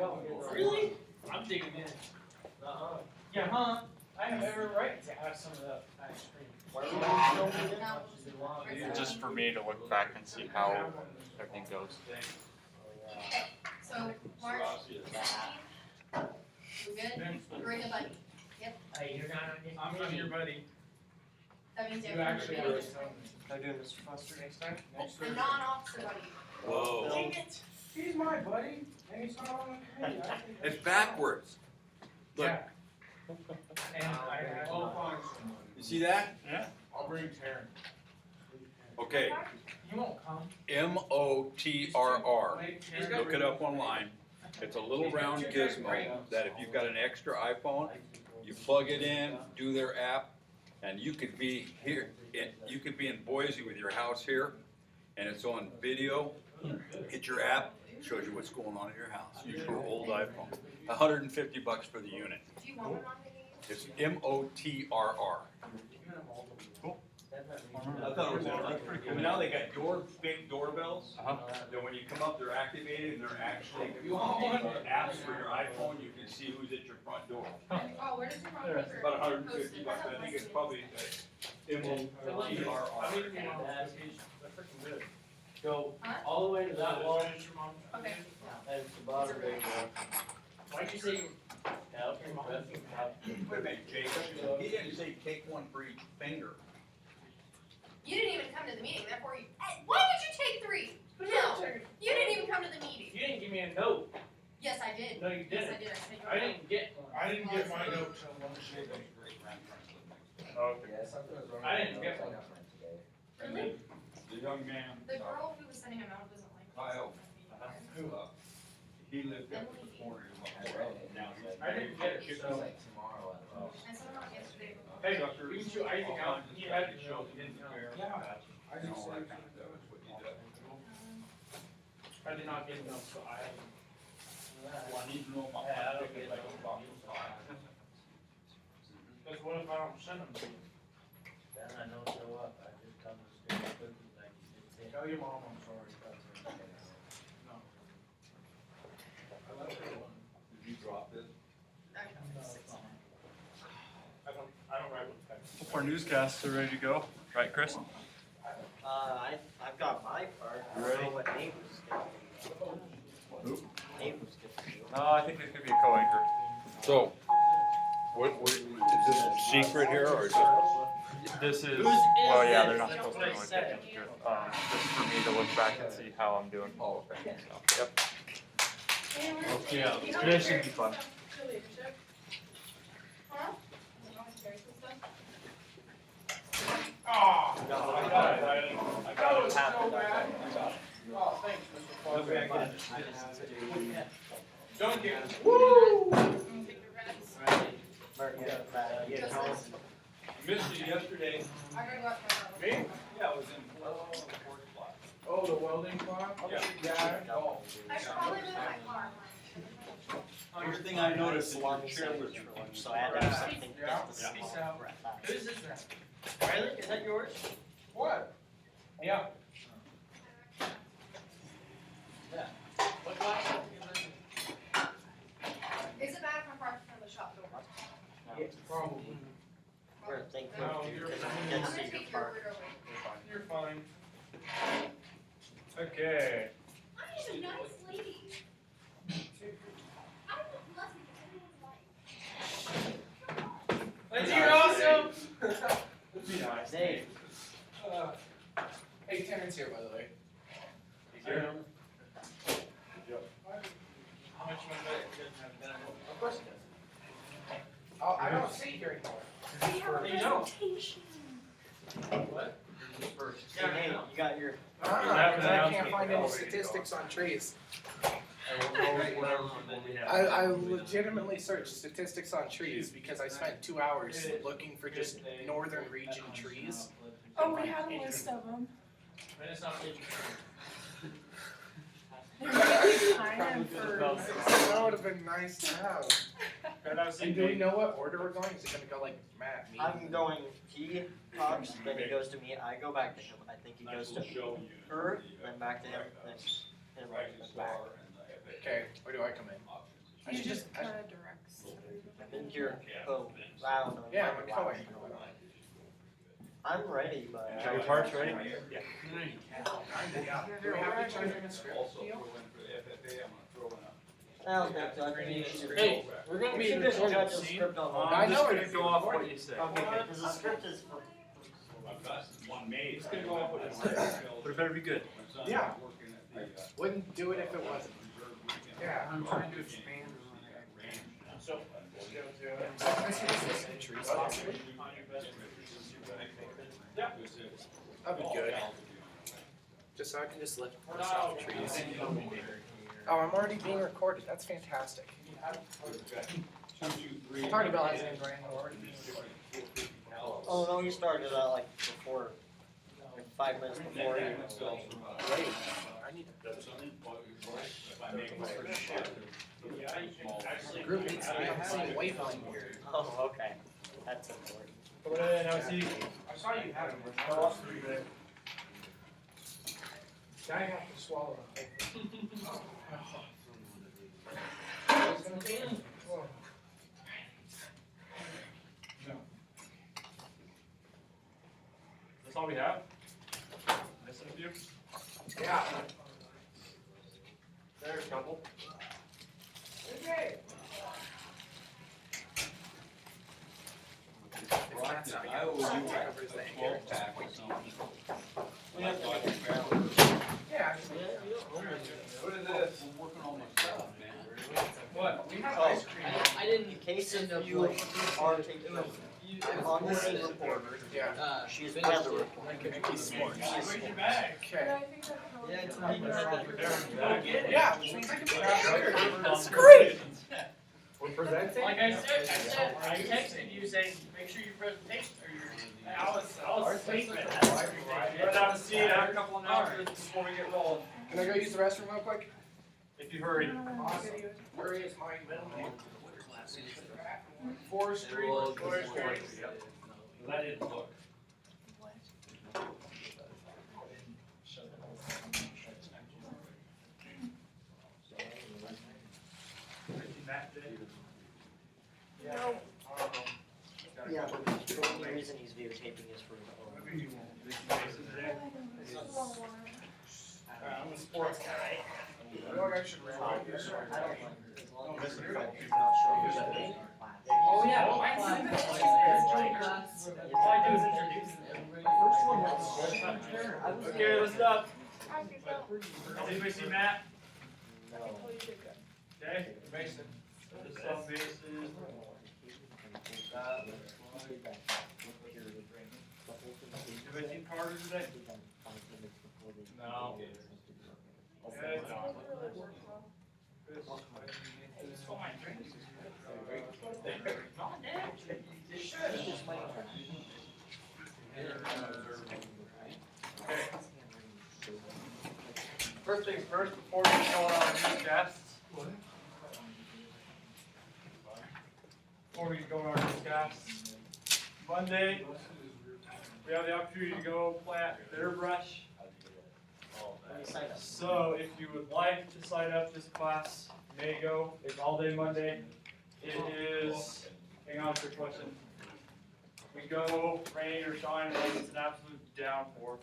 Really? I'm digging in. Yeah, huh? I have every right to have some of that ice cream. Just for me to look back and see how everything goes. So, March 16th, we good? Bring a buddy. Yep. Hey, you're not on I'm your buddy. That means You everyone actually will are. be Can I do Mr. Foster next time? a non-officer buddy. Whoa. Dang it! He's my buddy, and he's not on the committee. It's backwards. Look, Yeah. And I'll find someone. you see that? Yeah. I'll bring Taryn. Okay, You won't come. MOTRR. Look it up online. It's a little round gizmo that if you've got an extra iPhone, you plug it in, do their app, and you could be here, you could be in Boise with your house here, and it's on video. Hit your app, shows you what's going on in your house. Use your old iPhone. $150 for the unit. Do you want one on the It's MOTRR. I thought it was interesting. And now they got big doorbells. Then when you come up, they're activated and they're actually apps for your iPhone. You can see who's at your front door. Oh, where does your phone paper? About $150. I think it's probably MOTRR. Go Huh? all the way to that wall, Okay. and it's the bottom of it. Why'd you say? Out, Wait a minute, Jacob. He didn't say take one for each finger. You didn't even come to the meeting, therefore you, why did you take 3? No, you didn't even come to the meeting. You didn't give me a note. Yes, I did. No, you Yes, didn't. I did. I sent you a I note. didn't get one. I didn't get my note till Wednesday. Okay. I didn't get one. Really? The young man, The girl who was sending him out doesn't like Kyle, me. he lived at the corner of now he's. I didn't get it, so. I sent him out yesterday. Hey, doctor, you should, I think out, he had to show, he didn't come. Yeah. I And all that kind of stuff is what he does. I did not get a note, so I. Well, I need to know about Yeah, I my don't ticket, get like, no about Cause what if I don't send them to you? Then I don't show up, I just come to steal cookies like you just did. Tell your mom I'm sorry. No. I left her one. Did you drop this? I don't write with text. Our newscasts are ready to go, right, Chris? I've got my part. I don't know what name was gonna be. Who? Name was gonna be. No, I think it's gonna be a co-anchor. So, is this a secret here, or is it? This is, Whose well, is yeah, this? they're not That's supposed to what I really said. get into it. Just for me to look back and see how I'm doing. Oh, okay. So, yep. Okay, Yeah, today should be fun. Huh? Oh, I got it, Riley. I got it, so bad. Oh, thanks, Mr. Foster. Don't get, woo! Mark, you got that, get home. Missed you yesterday. I gotta go out to my Me? Yeah, it was in fourth class. Oh, the welding clock? Yeah. Yeah. Oh. I should probably move my car. First thing I noticed is your Salami chair was. sandwich for lunch, so I had to have something Yeah. just to Peace smell out. breath out. Whose is that? Riley, is that yours? What? Yeah. What glass? Is it bad if I'm parked in front of the shop door? Probably. We're thankful No, to you, you're- because I I'm get to gonna see your take your part. word away. You're fine. Okay. I'm a nice lady. I would love to get Lindsay, you're awesome! Be nice. Dave. Hey, Terrence here, by the way. He's here. How much money? Of course he does. Oh, I don't see here anymore. You don't. What? Hey, Nate, you got your, Because I can't find any statistics on trees. I legitimately searched statistics on trees because I spent 2 hours looking for just northern region trees. Oh, we have a list of them. And it's not They're really kind for. That would have been nice to have. Good. And do we know what order we're going? Is it gonna go like Matt, me? I'm going, he talks, then he goes to me, I go back to him. I think he goes to her, then back to him, then him, then back. Okay, where do I come in? I You should just I- kinda directs. Then you're, oh, I don't know. Yeah, I'm a color. I'm ready, but. Are your parts ready? Yeah. Do we have to change the script? Also throw in for the FFA, I'm gonna throw in a. Sounds good, so I think you should. Hey, we're gonna You be should just recording, judge the see? script on I I'm know just it gonna is go off recorded. what you say. Okay, good, because the script is for. I've got one made. Just gonna go off what you say. But it better be good. Yeah. Working at the, Wouldn't do it if it wasn't. Yeah. I'm trying to expand So, I see this in trees. That'd be good. Just so I can just lift this off the trees. Oh, I'm already being recorded. That's fantastic. Party bell hasn't even rang already. Oh, no, you started out like before, like 5 minutes before you. Great. I need to. The group needs to be on the same wavelength here. Oh, okay, that's important. I saw you have them. I lost 3 there. I have to swallow it. That's all we have? Missing a few? Yeah. There's a couple. I owe you a 12 pack or something. Yeah. What is this? I'm working on my stuff, man. What? We have Oh, ice cream. I didn't In case if you are taking on the scene report, Yeah. she is weather report. He's smart. Where's your bag? But Okay. I think that helps. Yeah, it's not even. Yeah, which means I can put that sugar. That's great. We're presenting? Like I said, I texted you saying, make sure your presentation, or your, I was sleeping. Run out and see it, have a couple of announcements before we get rolling. Can I go use the restroom real quick? If you hurry. Awesome. Hurry is my middle name. Forestry. Yep. That didn't look. No. Yeah, but the only reason he's videotaping is for his own. I'm a sports guy. I feel like I should run. I don't like it, as long as it's like he's not showing us the class. Oh, yeah. All I do is introduce First one was. Okay, let's stop. I think so. Anybody see Matt? No. Okay, Mason. This stuff bases. Anybody see Carter today? No. Okay. It's fine. First things first, before we go on our newscasts. Before we go on our newscasts, Monday, we have the opportunity to go plant bitter brush. Let me sign up. So if you would like to sign up this class, you may go. It's all day Monday. It is, hang on for a question. We go, rain or shine, like it's an absolute downpour.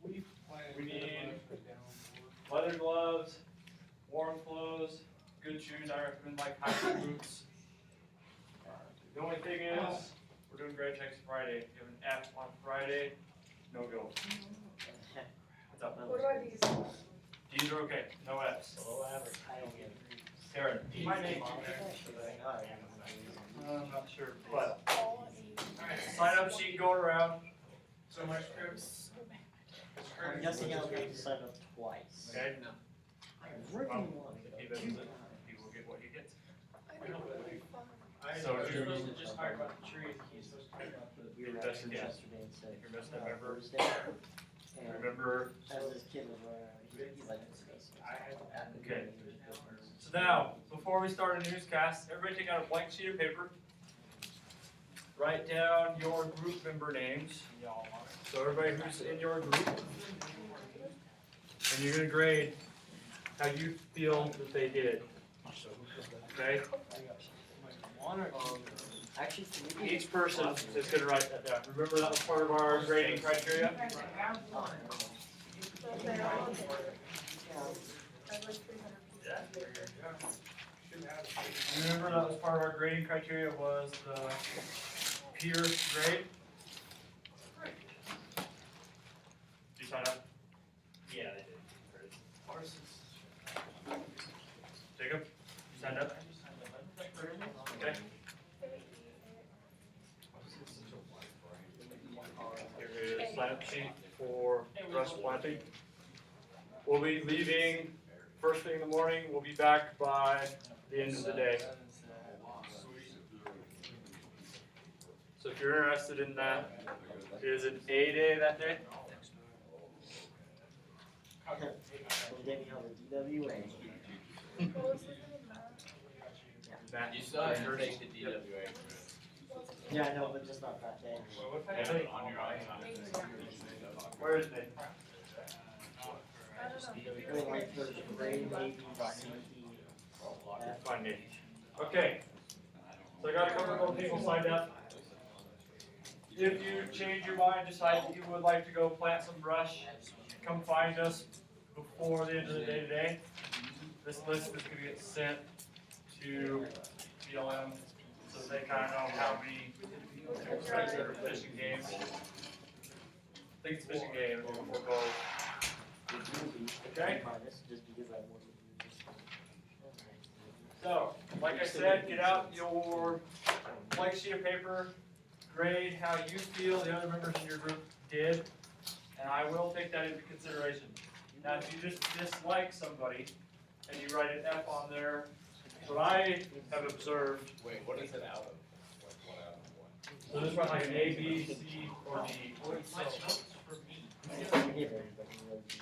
We need leather gloves, warm clothes, good shoes. I recommend like hiking boots. The only thing is, we're doing grade checks Friday. If you have an F on Friday, no go. What's up? What about these? These are okay, no Fs. Below average, I don't get it. Karen, my name. I'm not sure, but All eight. sign up sheet going around. So much scripts. I'm guessing I'll have to sign up twice. Okay. Where do you want If he to go? doesn't, he will get what he gets. I think it'll be fun. So You're do- supposed to just talk about the tree. He's supposed to talk about the. We were Best actually guess. yesterday and said, If you're missing November, Thursday. And remember. as this kid was running around, he's like, this. Okay. So now, before we start a newscast, everybody take out a blank sheet of paper. Write down your group member names. So everybody who's in your group. And you're gonna grade how you feel that they did. Okay? Actually, Each person is gonna write that down. Remember that was part of our grading criteria? Remember that was part of our grading criteria was the peer grade? Did you sign up? Yeah, they did. Jacob, you signed up? Okay. Here is sign up sheet for brush planting. We'll be leaving first thing in the morning. We'll be back by the end of the day. So if you're interested in that, it is an A day that day. get me on the DWA. Matt, You still have to take the DWA. Yeah, I know, but just not that day. On your iPhone. Where is it? I mean, like, there's grade A, B, C, D, F. Fine, Nate. Okay. So I got a couple more people signed up. If you change your mind, decide that you would like to go plant some brush, come find us before the end of the day today. This list is gonna get sent to BLM so they kinda know how many sites that are fishing games. I think it's fishing game before goals. Okay? So, like I said, get out your blank sheet of paper, grade how you feel the other members in your group did, and I will take that into consideration. Now, if you just dislike somebody and you write an F on there, what I have observed, Wait, what is it out of? Like, what out of what? so just write like an A, B, C, or D.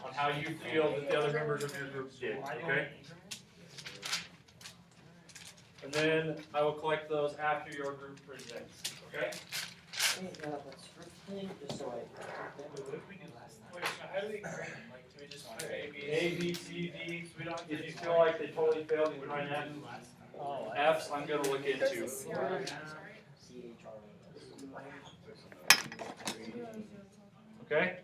On how you feel that the other members of your group did, okay? And then I will collect those after your group presents, okay? Just so I. Wait, so how do we grade them? Like, do we just put A, B, A, B, C, D, if you feel like they totally failed, you can write F. F's I'm gonna look into. Okay?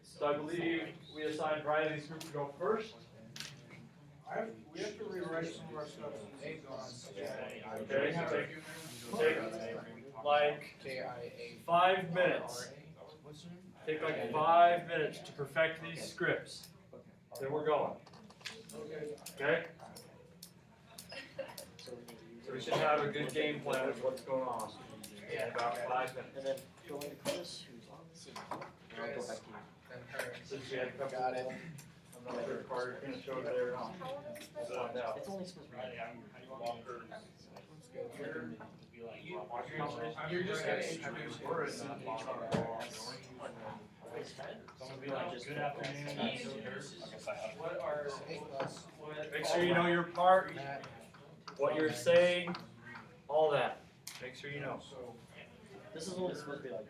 So I believe we assigned Riley's group to go first. We have to rewrite some of our stuff in A Okay, so take like KIA. 5 minutes. Take like 5 minutes to perfect these scripts. Then we're going. Okay? So we should have a good game plan of what's going on in about 5 minutes. And then go into Chris, who's on the scene. And I'll go back to you. Since we had a couple. Got it. I'm not sure if Carter's gonna show it there or not. We'll find out. It's only supposed to be. You're just gonna introduce We're in it. that long. Someone be like, good afternoon. What are Make sure you know your part, what you're saying, all that. Make sure you know. This is only supposed to be like.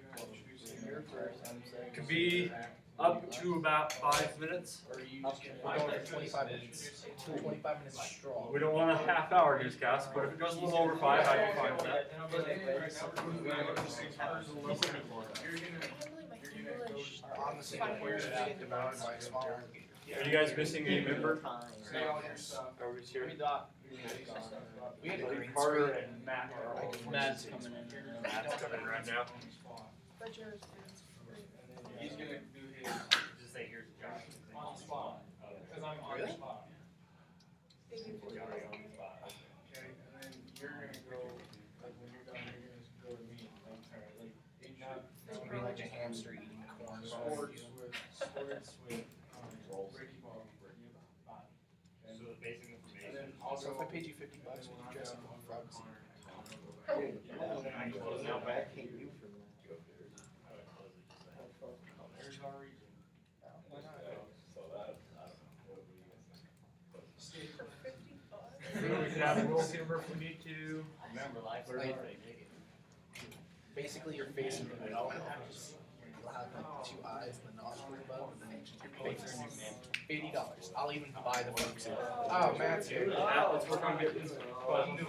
It could be up to about 5 minutes. Or are you just gonna go for 25 minutes? 25 minutes strong. We don't want a half-hour newscast, but if it goes a little over 5, I'd be fine with that. On the same where it's being devoured by smaller. Are you guys missing a member? Say all your stuff. Everybody's here. We had a green Carter screen. and Matt are all. Matt's coming in. Matt's coming in right now. But yours is He's gonna do his Just say here's the job. on the spot, cause I'm on the spot. Okay, and then you're gonna go, like, when you're done, you're gonna go to me, like, alright, like, It's gonna be like a hamster eating corn. sports with, Ricky Ball. So the basic And information. then Also, also, if I paid you $50, would you dress up in frogs? Now back, hate you for that. there's our region. Why not? We could have a little humor if we need to. Remember, life or Like- nothing. Basically, you're facing the middle. You'll have like 2 eyes and the nostrils above, and then your face. $80. I'll even buy the folk suit. Oh, Matt's here. Matt, let's work on getting this question.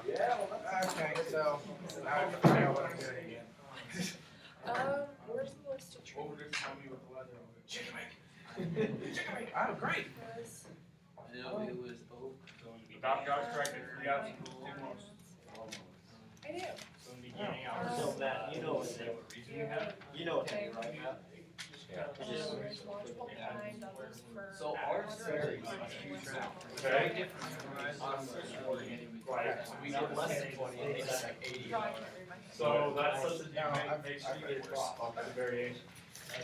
Okay, so I have to find out what I'm doing again. Where's the list of trees? Over to tell me what the weather will be. Chicken wing. Chicken wing. Oh, great. Was- I know it was oak. Doc got corrected, 3 out of 2 more. I do. So Matt, you know what they you know what they right now. There's multiple kinds, others for. So ours varies. Okay. Right, so we get less than 20, and it's like 80. Drawing it through my. So that's something No, you I've- make sure I've you heard get this. the variation.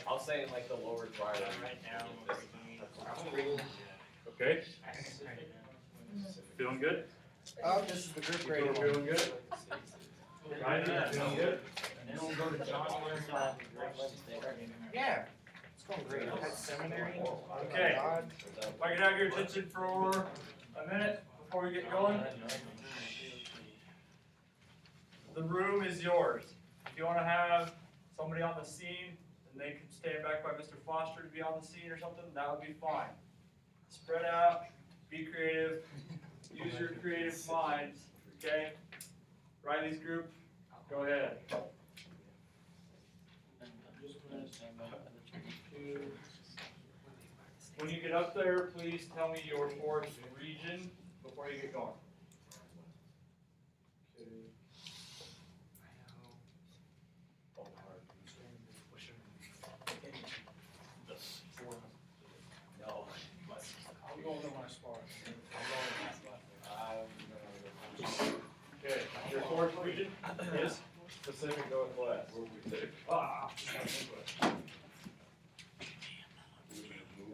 I'll say in like the lower driveway. Right now, Okay? Feeling good? Oh, this is the group People rating. feeling good? Ryan, you feeling good? and then we'll go to January, Yeah, it's going great. I had seminary. Oh my Okay. God. If I can have your attention for a minute before we get going. The room is yours. If you wanna have somebody on the scene, and they can stand back by Mr. Foster to be on the scene or something, that would be fine. Spread out, be creative, use your creative minds, okay? Riley's group, go ahead. When you get up there, please tell me your forest region before you get going. I'm going to my spot. Okay, your forest region is Pacific Northwest. Ah.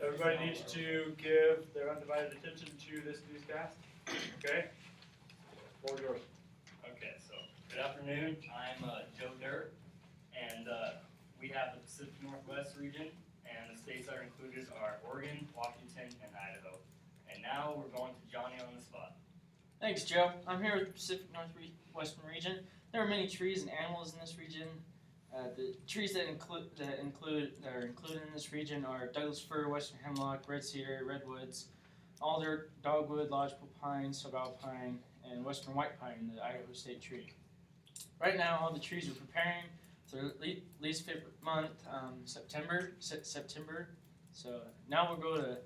Everybody needs to give their undivided attention to this newscast, okay? Floor yours. Okay, so, good afternoon, I'm Joe Dirt, and we have the Pacific Northwest region, and the states that are included are Oregon, Washington, and Idaho. And now we're going to Johnny on the spot. Thanks, Joe. I'm here with the Pacific Northwestern region. There are many trees and animals in this region. The trees that are included in this region are Douglas fir, western hemlock, red cedar, redwoods, alder, dogwood, lodgepole pine, subalpine, and western white pine, the Idaho state tree. Right now, all the trees are preparing for their least favorite month, September. So now we'll go to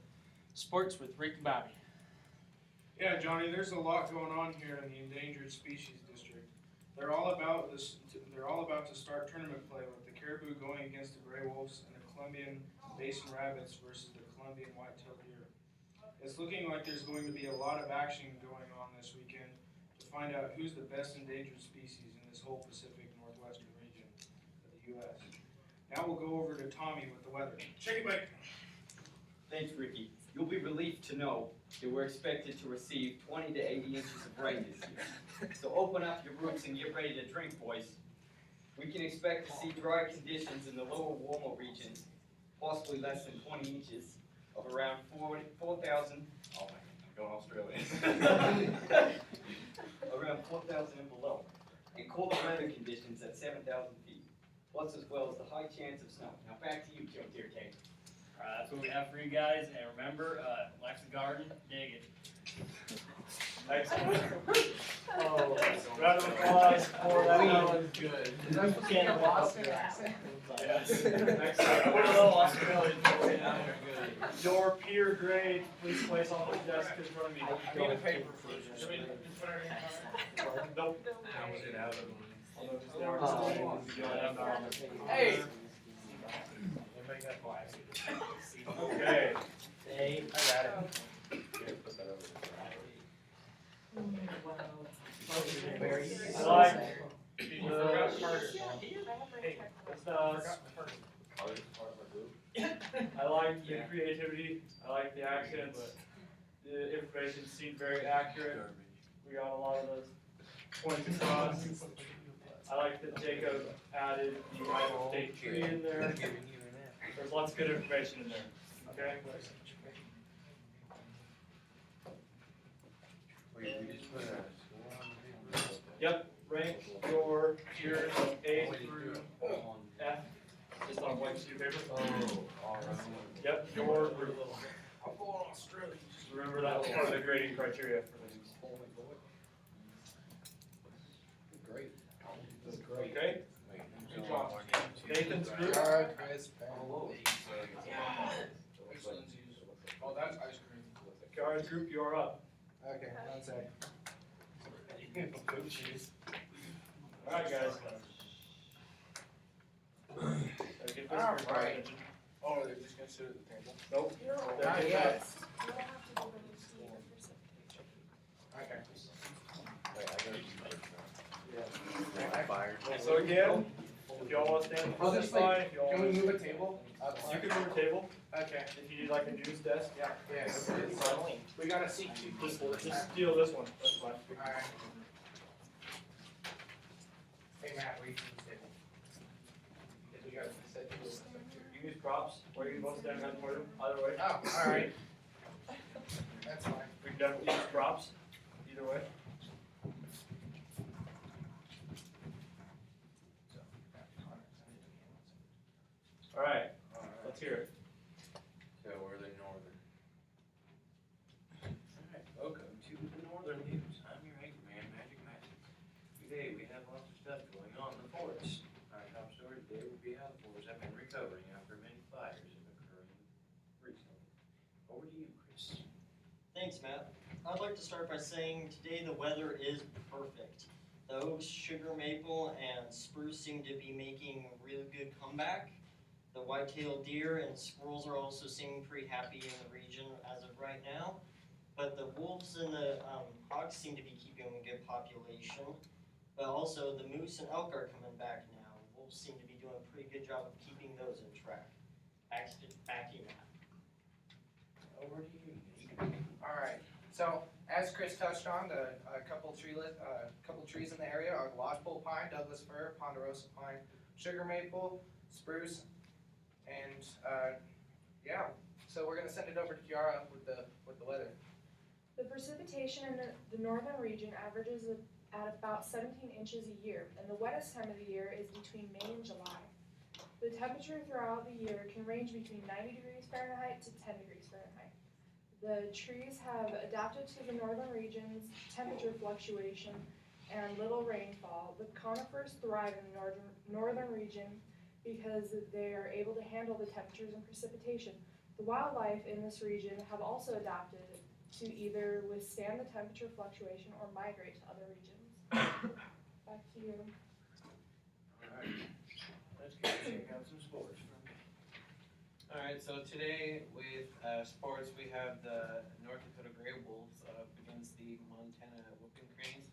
sports with Rick and Bobby. Yeah, Johnny, there's a lot going on here in the Endangered Species District. They're all about this. They're all about to start tournament play with the caribou going against the gray wolves and the Columbian basin rabbits versus the Columbian white-tailed deer. It's looking like there's going to be a lot of action going on this weekend to find out who's the best endangered species in this whole Pacific Northwestern region of the U.S. Now we'll go over to Tommy with the weather. Chicken bake. Thanks, Ricky. You'll be relieved to know that we're expected to receive 20 to 80 inches of rain this year. So open up your rooms and get ready to drink, boys. We can expect to see dry conditions in the lower warmer regions, possibly less than 20 inches of around 4,000. Oh my, I'm going Australian. Around 4,000 and below. And colder weather conditions at 7,000 feet. Plus, as well as the high chance of snow. Now back to you, Joe Deer. That's what we have for you guys, and remember, Life's a garden, dig it. Excellent. Oh, round of applause for that. That was good. Is that supposed to be a Boston accent? Yes. Excellent. Put a little Australian for you now. Your peer grade, please place on the desk in front of me. I need a paper for this. Nope. Hey! Okay. Hey, I got it. I like I like the creativity, I like the accents, the information seemed very accurate. We got a lot of those points across. I like that Jacob added the Idaho State tree in there. There's lots of good information in there, okay? Yep, rank your tiers of A through paper? Oh, all right. Yep, your group. I'm going to Australia. Just remember that was part of the grading criteria for this. Great. Okay? Good job. Nathan's group. Chris, Oh, that's ice cream. Kiara's group, you are up. Okay, one sec. Alright, guys. Gotta get this All group right. attention. Oh, they're just gonna sit at the table? Nope. No, They're Not getting yet. that. you don't have to go to the school precipitation. Okay. So again, if y'all wanna stand, I'll that's just like, fine. If y'all can we wanna, move a table? you can move a table. Okay. If you need like a news desk, yeah. Yes. We gotta seat two Just, people. just steal this one. That's fine. Alright. Hey Matt, wait for the table. Because we gotta set tables. You can use props, or you can both stand behind the podium. Either way. Oh, alright. That's fine. We can definitely use props. Either way. Alright, let's hear it. So we're the northern. Alright, welcome to the Northern News. I'm your anchor man, Magic Magic. Today we have lots of stuff going on in the forest. Our top story today will be how the forests have been recovering after many fires have occurred recently. Over to you, Chris. Thanks, Matt. I'd like to start by saying today the weather is perfect. The oaks, sugar maple, and spruce seem to be making a really good comeback. The white-tailed deer and squirrels are also seeming pretty happy in the region as of right now. But the wolves and the hogs seem to be keeping a good population. But also the moose and elk are coming back now. Wolves seem to be doing a pretty good job of keeping those in track. Back to you, Matt. Over to you, Nate. Alright, so as Chris touched on, a couple trees in the area are lodgepole pine, Douglas fir, ponderosa pine, sugar maple, spruce, and yeah. So we're gonna send it over to Kiara with the weather. The precipitation in the northern region averages at about 17 inches a year, and the wettest time of the year is between May and July. The temperature throughout the year can range between 90 degrees Fahrenheit to 10 degrees Fahrenheit. The trees have adapted to the northern region's temperature fluctuation and little rainfall. The conifers thrive in the northern region because they are able to handle the temperatures and precipitation. The wildlife in this region have also adapted to either withstand the temperature fluctuation or migrate to other regions. Back to you. Alright. Let's get check out some sports from me. Alright, so today with sports, we have the North Dakota Gray Wolves up against the Montana Whooping Cranes.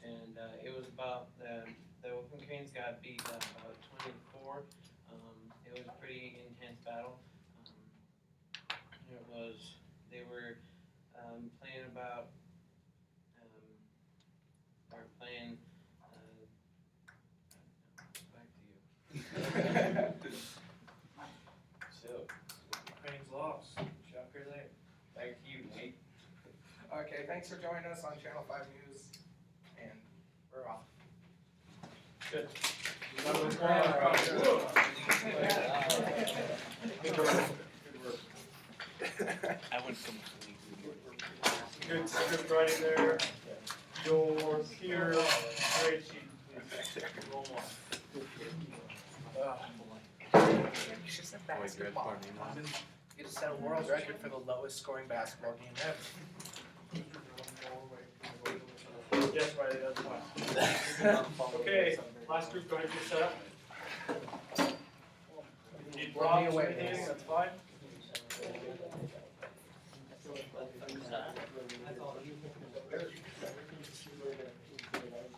And it was about, the Whooping Cranes got beat about 24. It was a pretty intense battle. They were playing about, back to you. So, Cranes lost. Shocker there. Back to you, Nate. Okay, thanks for joining us on Channel 5 News, and we're off. Good. Another one. Good work. Good work. I went completely. Good script writing there. Your peer grade sheet, please. Roll one. It's just a basketball. You just set a world record for the lowest scoring basketball game ever. Yes, Riley, that's fine. Okay, last group, go ahead and get set up. If you need props or anything, that's fine.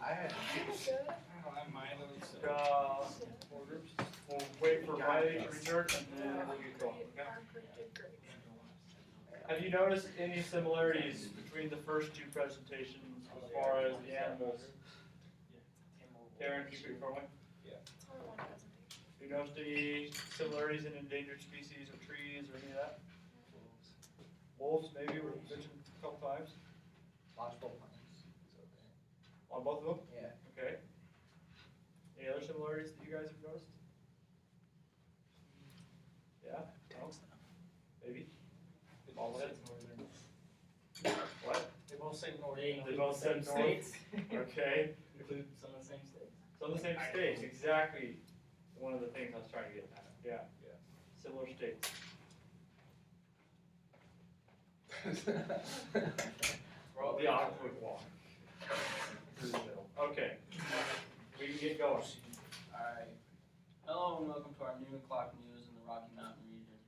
I had Four groups. We'll wait for Riley to return and then we'll get going, okay? Our group did great. Have you noticed any similarities between the first two presentations as far as the animals? Karen, can you speak for me? It's only one presentation. Have you noticed any similarities in endangered species or trees or any of that? Wolves, maybe, were mentioned a couple times. lodgepole pines. On both of them? Yeah. Okay. Any other similarities that you guys have noticed? both say north. They both said north. States. Okay. Include some of the same states. So the same states, exactly. One of the things I was trying to get at. Yeah, yeah. Similar states. The awkward walk. Okay. We can get going. Alright. Hello and welcome to our noon o'clock news in the Rocky Mountain region.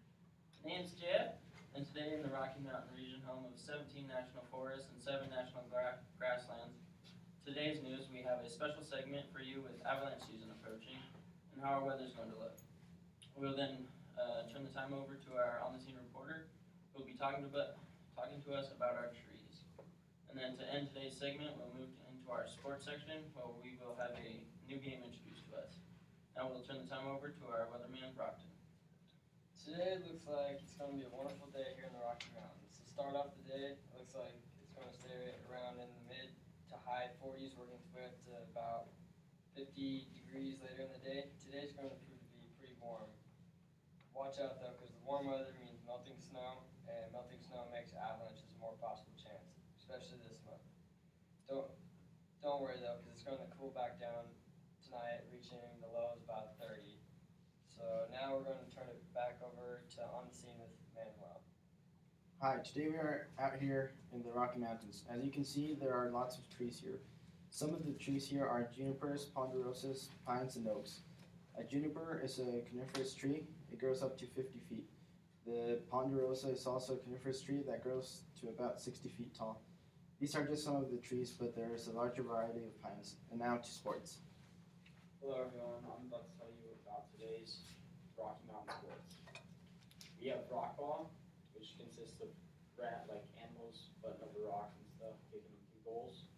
My name's Jeff, and today in the Rocky Mountain region, home of 17 national forests and 7 national grasslands, today's news we have a special segment for you with avalanche season approaching and how our weather's going to look. We'll then turn the time over to our on-the-scene reporter, who will be talking to us about our trees. And then to end today's segment, we'll move into our sports section, where we will have a new game introduced to us. Now we'll turn the time over to our weatherman, Brockton. Today it looks like it's going to be a wonderful day here in the Rocky Mountains. To start off the day, it looks like it's going to stay around in the mid to high 40s, working its way up to about 50 degrees later in the day. Today's going to prove to be pretty warm. Watch out though, because the warm weather means melting snow, and melting snow makes avalanches a more possible chance, especially this month. Don't worry though, because it's going to cool back down tonight, reaching the lows about 30. So now we're going to turn it back over to On the Scene with Manuel. Hi, today we are out here in the Rocky Mountains. As you can see, there are lots of trees here. Some of the trees here are junipers, ponderosas, pines, and oaks. A juniper is a coniferous tree. It grows up to 50 feet. The ponderosa is also a coniferous tree that grows to about 60 feet tall. These are just some of the trees, but there is a larger variety of pines. And now to sports. Hello everyone, I'm about to tell you about today's Rocky Mountain sports. We have rockball, which consists of like animals butting up the rocks and stuff, kicking them through goals.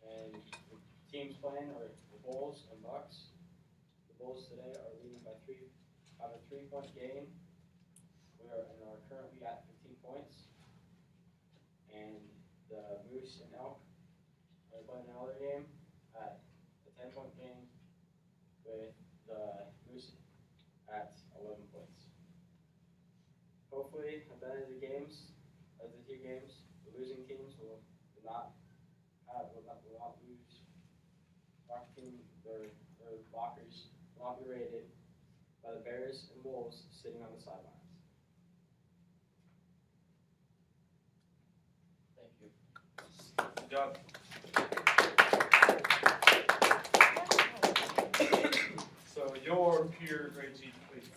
And the teams playing are the Bulls and Bucks. The Bulls today are leading by have a 3-point game. We are currently at 15 points. And the Moose and Elk are playing another game at a 10-point game, with the Moose at 11 points. Hopefully, at the end of the games, of the 2 games, the losing teams will not lose. Rocky team, their lockers will not be raided by the Bears and Wolves sitting on the sidelines. Thank you. Good job. So your peer grade sheet, please.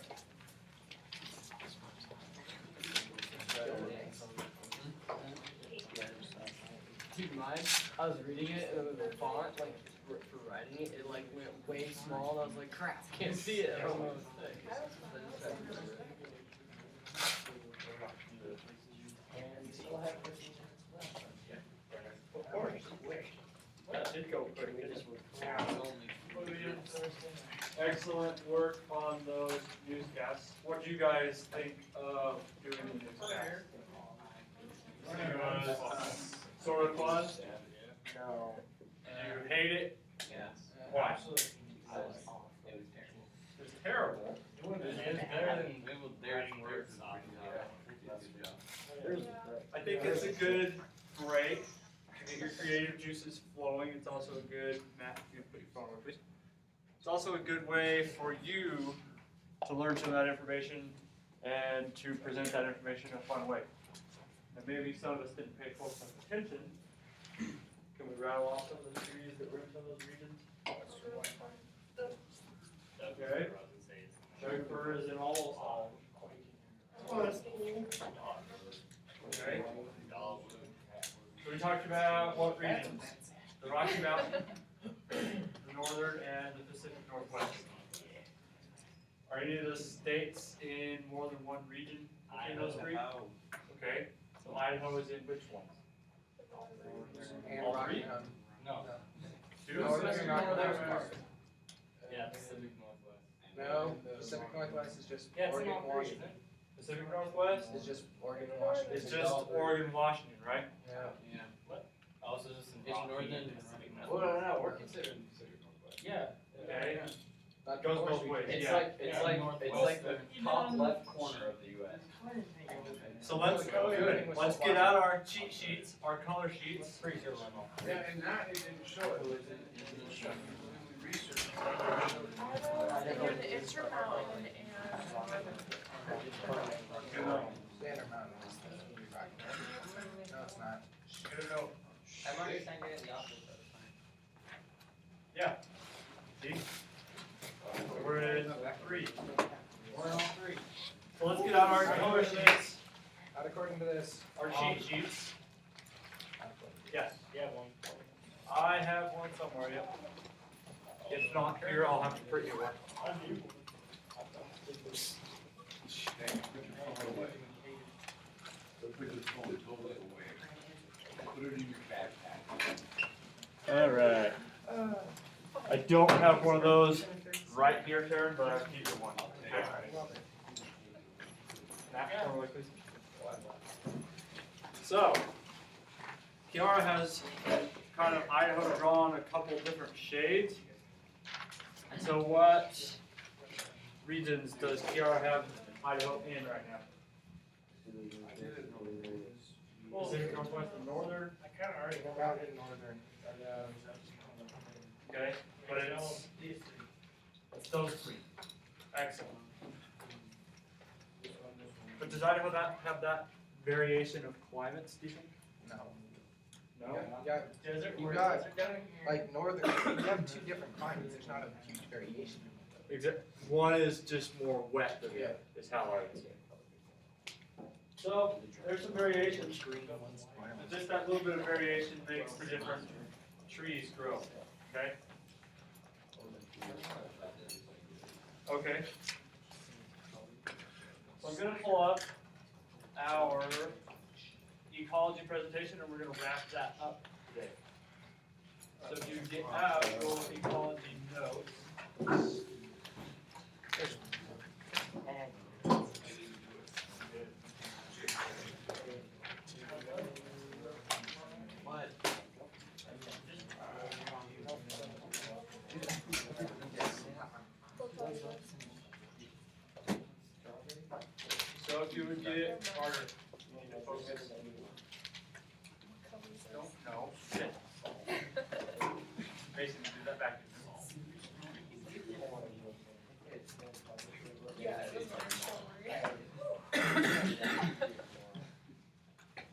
Dude, mine, I was reading it, and the font, like, for writing it, it like went way small, and I was like, crap, can't see it. I don't know what to say. And still have Of course. That did go quick. Excellent work on those newscasts. What do you guys think of doing the newscasts? It was sort of fun? No. Did you hate it? Yes. Why? Absolutely. It was terrible. It was better than writing words. I think it's a good break to get your creative juices flowing. It's also a good, Matt, you can put your phone away, please. It's also a good way for you to learn some of that information and to present that information in a fun way. And maybe some of us didn't pay close enough attention. Can we rattle off some of the trees that were in some of those regions? Okay. Juniper is in almost all. Oh, that's cool. Okay. So we talked about what regions? The Rocky Mountain, the Northern, and the Pacific Northwest. Are any of the states in more than one region in those 3? Okay. So Idaho is in which ones? All 3? No. 2? Yeah, Pacific Northwest. No, Pacific Northwest is just Yeah, it's Oregon, in all 3, Washington. isn't it? Pacific Northwest? It's just Oregon and Washington. It's just Oregon, Washington, right? Yeah. What? Also just in It's Rocky northern and and Pacific Rocky. Northwest. No, we're considered Pacific Northwest. Yeah. Okay. Not Goes the both forestry ways, trees. It's yeah. like, it's like the top left corner of the US. So let's, good, let's get out our cheat sheets, our color sheets. Yeah, and that it didn't show it. When we researched it. And Intermountain and Standard Mountain is the Rocky Mountain. No, it's not. I don't know. I'm already saying it in the office, so it's fine. Yeah. See? We're in 3. We're on 3. So let's get out our color sheets, Not according to this. our cheat sheets. Yes. You have one. I have one somewhere, yep. If not here, I'll have to print you one. Alright. I don't have one of those right here, Karen, but I'll keep you one. So, Kiara has kind of Idaho drawn a couple different shades. So what regions does Kiara have Idaho in right now? Pacific Northwest and Northern? I kinda already got it in northern. Okay, but it's those 3. Excellent. But does Idaho not have that variation of climates, do you think? No. No? You got, like, northern, you have 2 different climates, there's not a huge variation. One is just more wet than the other, is how I would say it. So, there's some variation. Just that little bit of variation makes the different trees grow, okay? Okay. So I'm gonna pull up our ecology presentation and we're gonna wrap that up today. So if you get out your ecology notes. So if you would get harder, you need to focus. No, sit. Basically, do that back.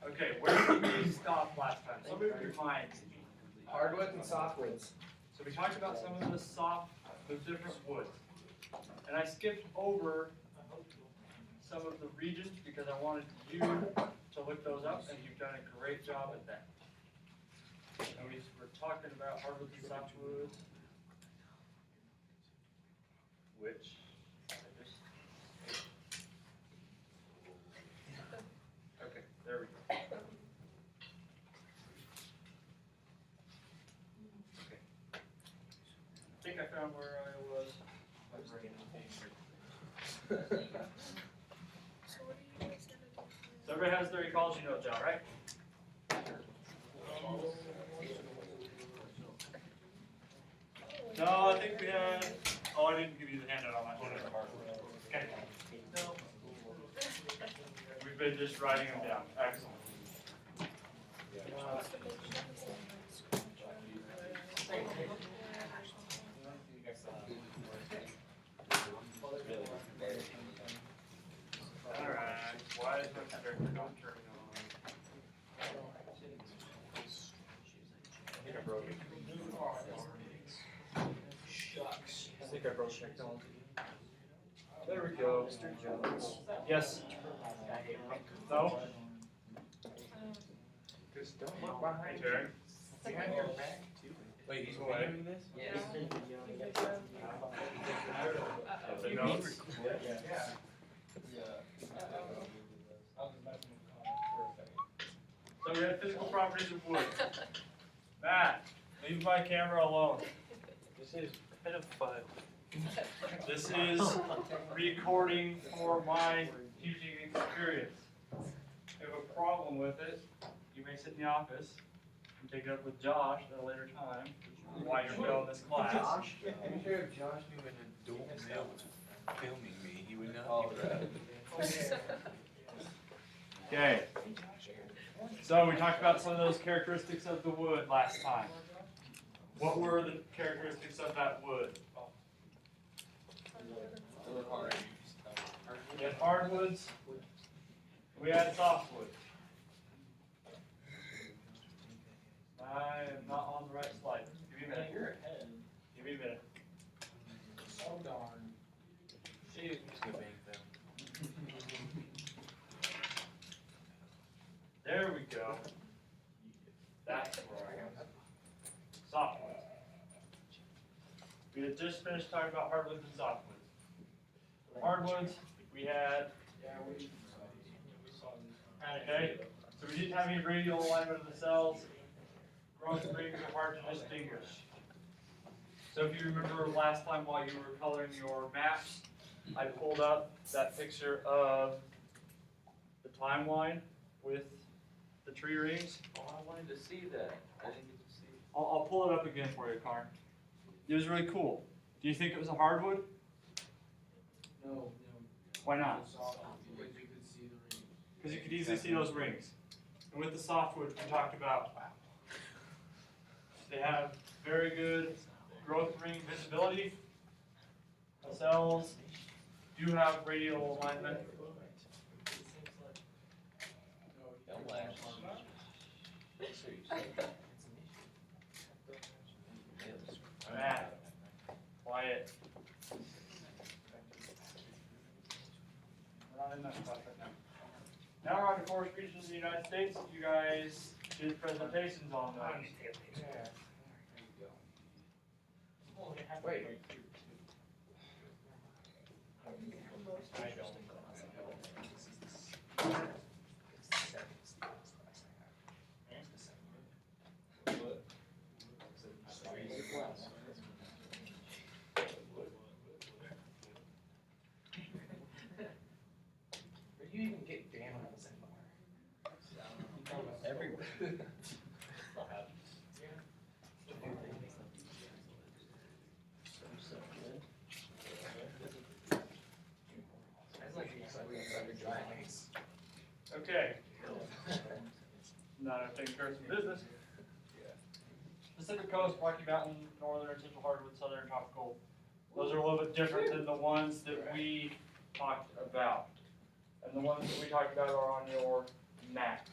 Okay, where did we stop last time? Somebody remind me. Hardwood and softwoods. So we talked about some of the different woods. And I skipped over some of the regions because I wanted you to look those up, and you've done a great job at that. And we were talking about hardwoods and softwoods, which okay, there we go. Okay. I think I found where I was. So everybody has their ecology notes out, right? No, I think we had, oh, I didn't give you the handout on that one. Okay. We've been just writing them down. Excellent. Alright, why is my projector not turning on? I think I broke it. Shucks. I think I broke technology. There we go. Mr. Jones. Yes. No? Just don't look behind you. Terry? Behind your back, too. Wait, he's doing this? Yeah. The notes? So we have physical properties of wood. Matt, leave my camera alone. This is kind of fun. This is recording for my teaching experience. If you have a problem with it, you may sit in the office and take it up with Josh at a later time, why you're failing this class. I'm sure if Josh knew an adult male was filming me, he would not be proud. Okay. So we talked about some of those characteristics of the wood last time. What were the characteristics of that wood? We had hardwoods. We had softwoods. I am not on the right slide. Give me a minute. You're ahead. Give me a minute. So darn. Shoot. There we go. That's where I am. Softwoods. We had just finished talking about hardwoods and softwoods. For the hardwoods, we had. Okay, so we didn't have any radial alignment of the cells. Growth rings are hard to distinguish. So if you remember last time while you were coloring your maps, I pulled up that picture of the timeline with the tree rings. Oh, I wanted to see that. I didn't get to see it. I'll pull it up again for you, Connor. It was really cool. Do you think it was a hardwood? No. Why not? Because you could see the ring. Because you could easily see those rings. And with the softwood we talked about, they have very good growth ring visibility. The cells do have radial alignment. Don't laugh. Matt, quiet. We're not in that class right now. Now we're on the forest regions of the United States. You guys did presentations on those. Wait. Where do you even get animals anymore? Everywhere. Okay. Now I'm taking care of some business. Pacific Coast, Rocky Mountain, Northern, Central Hardwood, Southern, Tropical. Those are a little bit different than the ones that we talked about. And the ones that we talked about are on your map.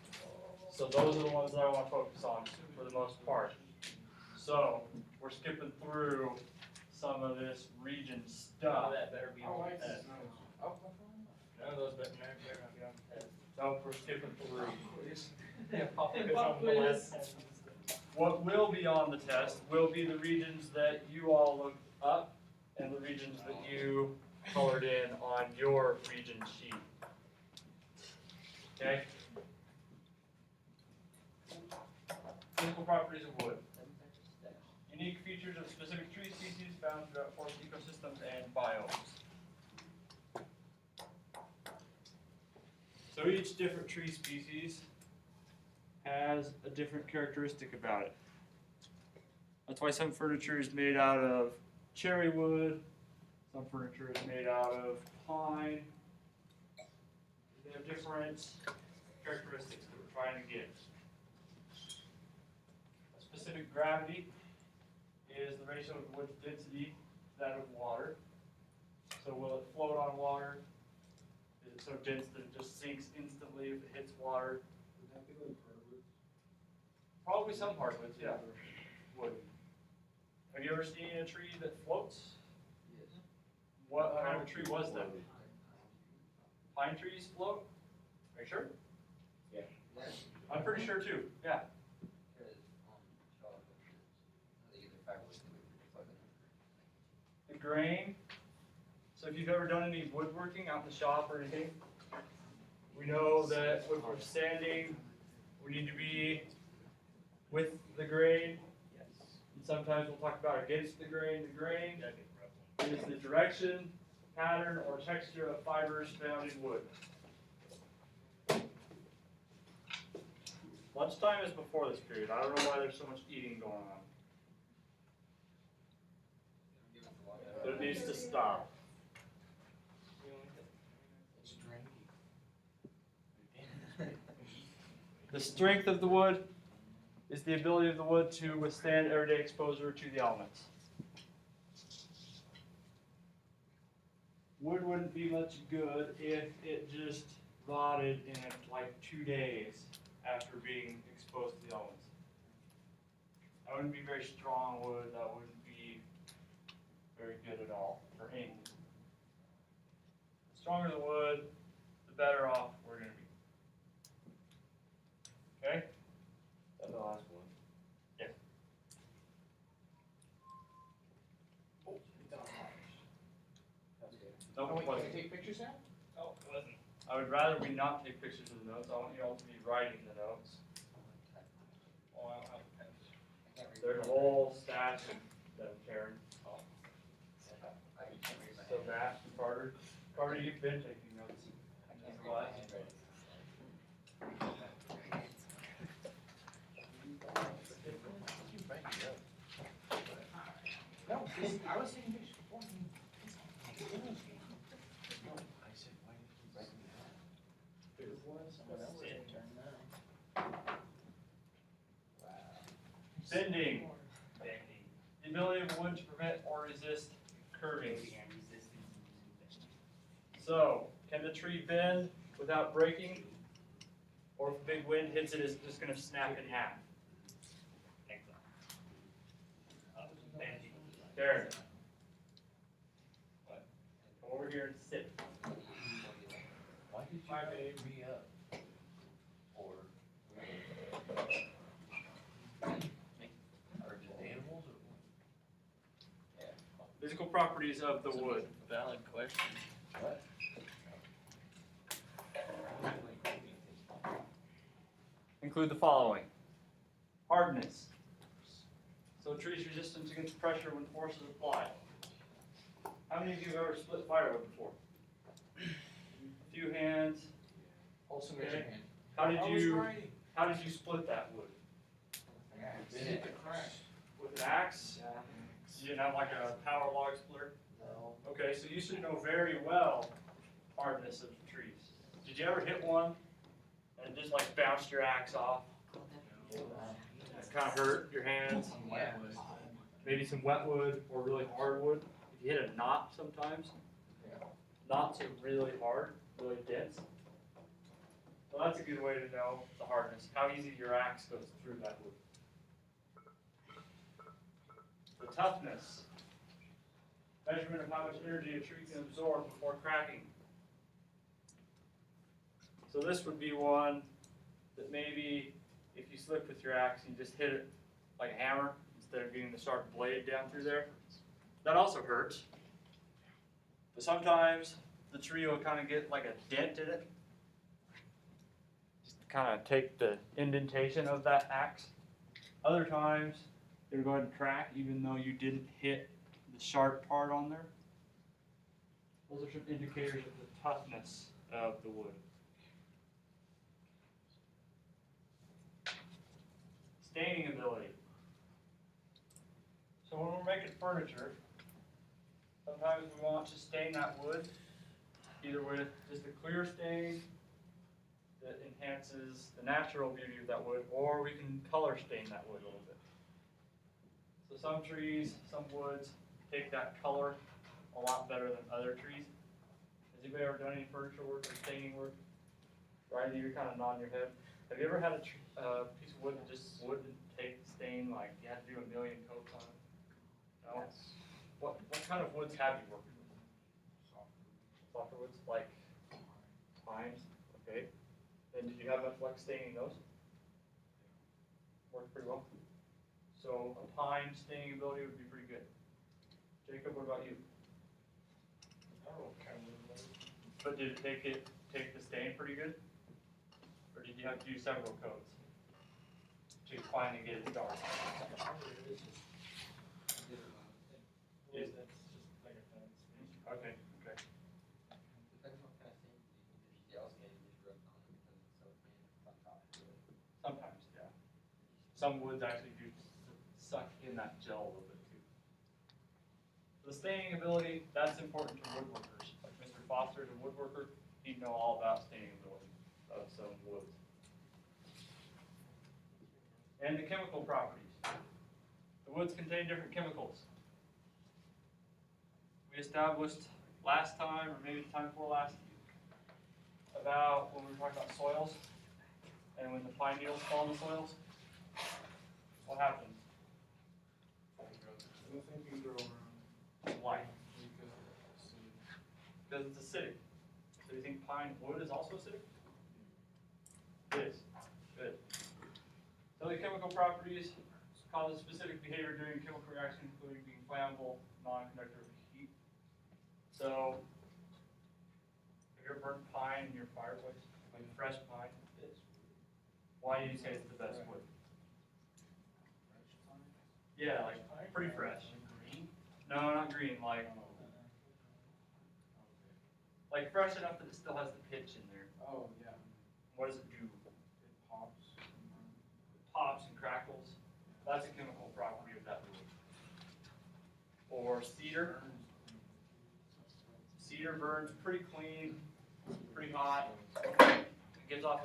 So those are the ones that I want to focus on for the most part. So we're skipping through some of this region stuff. That better be on the test. None of those better not be on the test. Nope, we're skipping through. What will be on the test will be the regions that you all looked up and the regions that you colored in on your region sheet. Okay? Physical properties of wood. Unique features of specific tree species found throughout forest ecosystems and biomes. So each different tree species has a different characteristic about it. That's why some furniture is made out of cherry wood, some furniture is made out of pine. They have different characteristics that we're trying to get. A specific gravity is the ratio of wood's density to that of water. So will it float on water? Is it so dense that it just sinks instantly if it hits water? Probably some hardwoods, yeah. Wood. Have you ever seen a tree that floats? Yes. What kind of a tree was that? Pine trees float? Are you sure? Yeah. I'm pretty sure too, yeah. The grain. So if you've ever done any woodworking out in the shop or anything, we know that when we're sanding, we need to be with the grain. And sometimes we'll talk about against the grain. The grain is the direction, pattern, or texture of fibers found in wood. Lunchtime is before this period. I don't know why there's so much eating going on. But it needs to stop. The strength of the wood is the ability of the wood to withstand everyday exposure to the elements. Wood wouldn't be much good if it just rotted in like 2 days after being exposed to the elements. That wouldn't be very strong wood. That wouldn't be very good at all for anything. The stronger the wood, the better off we're going to be. Okay? That's the last one. Yeah. Nope, it wasn't. Take pictures now? Oh, it wasn't. I would rather we not take pictures of the notes. I want you all to be writing the notes. Oh, I don't have the pens. There's a whole stash of them, Karen. So Matt, Carter, you've been taking notes. What? No, I was taking pictures before. Bending. The ability of wood to prevent or resist curving. So, can the tree bend without breaking? Or if a big wind hits it, it's just going to snap in half? Karen. What? Come over here and sit. Why did you re-up? Or just animals or what? Physical properties of the wood. Valid question. What? Include the following. Hardness. So a tree's resistance against pressure when force is applied. How many of you have ever split firewood before? A few hands. Also raise your Okay. hand. How did you split that wood? Hit the crash. With an axe? You didn't have like a power log splitter? No. Okay, so you should know very well hardness of trees. Did you ever hit one and just like bounced your axe off? It kind of hurt your hands. Yeah. Maybe some wet wood or really hard wood. If you hit a knot sometimes, knots are really hard, really dense. So that's a good way to know the hardness, how easy your axe goes through that wood. The toughness, measurement of how much energy a tree can absorb before cracking. So this would be one that maybe if you slip with your axe and you just hit it like a hammer instead of getting the sharp blade down through there, that also hurts. But sometimes the tree will kind of get like a dent in it. Just kind of take the indentation of that axe. Other times it'll go ahead and crack even though you didn't hit the sharp part on there. Those are some indicators of the toughness of the wood. Staining ability. So when we're making furniture, sometimes we want to stain that wood either with just a clear stain that enhances the natural beauty of that wood, or we can color stain that wood a little bit. So some trees, some woods take that color a lot better than other trees. Has anybody ever done any furniture work or staining work? Riley, you're kind of nodding your head. Have you ever had a piece of wood that just wouldn't take the stain, like you had to do a million coats on it? No? What kind of woods have you worked with? Softer woods, like pines, okay. And did you have much luck staining those? Worked pretty well. So a pine staining ability would be pretty good. Jacob, what about you? I don't know what kind of wood it was. But did it take the stain pretty good? Or did you have to do several coats to finally get it dark? Is that just like a fence? Okay, okay. Depends what kind of thing you use. If you also get it just rubbed on it because it's so thin, it's on top of it. Sometimes, Some woods actually do suck in that gel a little bit too. The staining ability, that's important to woodworkers. Like Mr. Foster is a woodworker, he'd know all about staining ability of some woods. And the chemical properties. The woods contain different chemicals. We established last time, or maybe the time before last, about when we were talking about soils, and when the pine needles fall in the soils, what happens? Why? Because it's acidic. So you think pine wood is also acidic? It is. Good. So the chemical properties cause specific behavior during chemical reactions, including being flammable, non-conductor of heat. So, have you ever burned pine in your fireplace? Like fresh pine? Why do you say it's the best wood? Yeah, like pretty fresh. No, not green, like fresh enough that it still has the pitch in there. Oh, yeah. What does it do? It pops. It pops and crackles. That's a chemical property of that wood. Or cedar. Cedar burns pretty clean, pretty hot. It gives off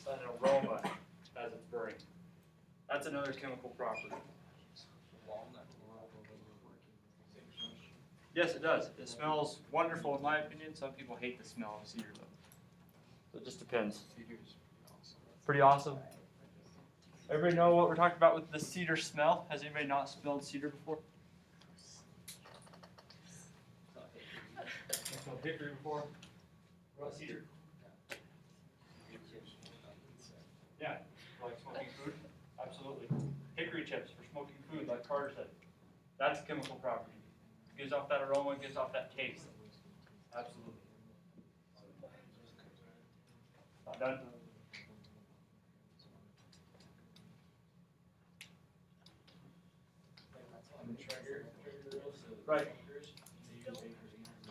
an aroma as it's burning. That's another chemical property. Yes, it does. It smells wonderful in my opinion. Some people hate the smell of cedar though. So it just depends. Pretty awesome. Everybody know what we're talking about with the cedar smell? Has anybody not smelled cedar before? Smelled hickory before? What about cedar? Yeah, like smoking food? Absolutely. Hickory chips for smoking food, like Carter said. That's a chemical property. It gives off that aroma, it gives off that taste. Absolutely. Not done? Right.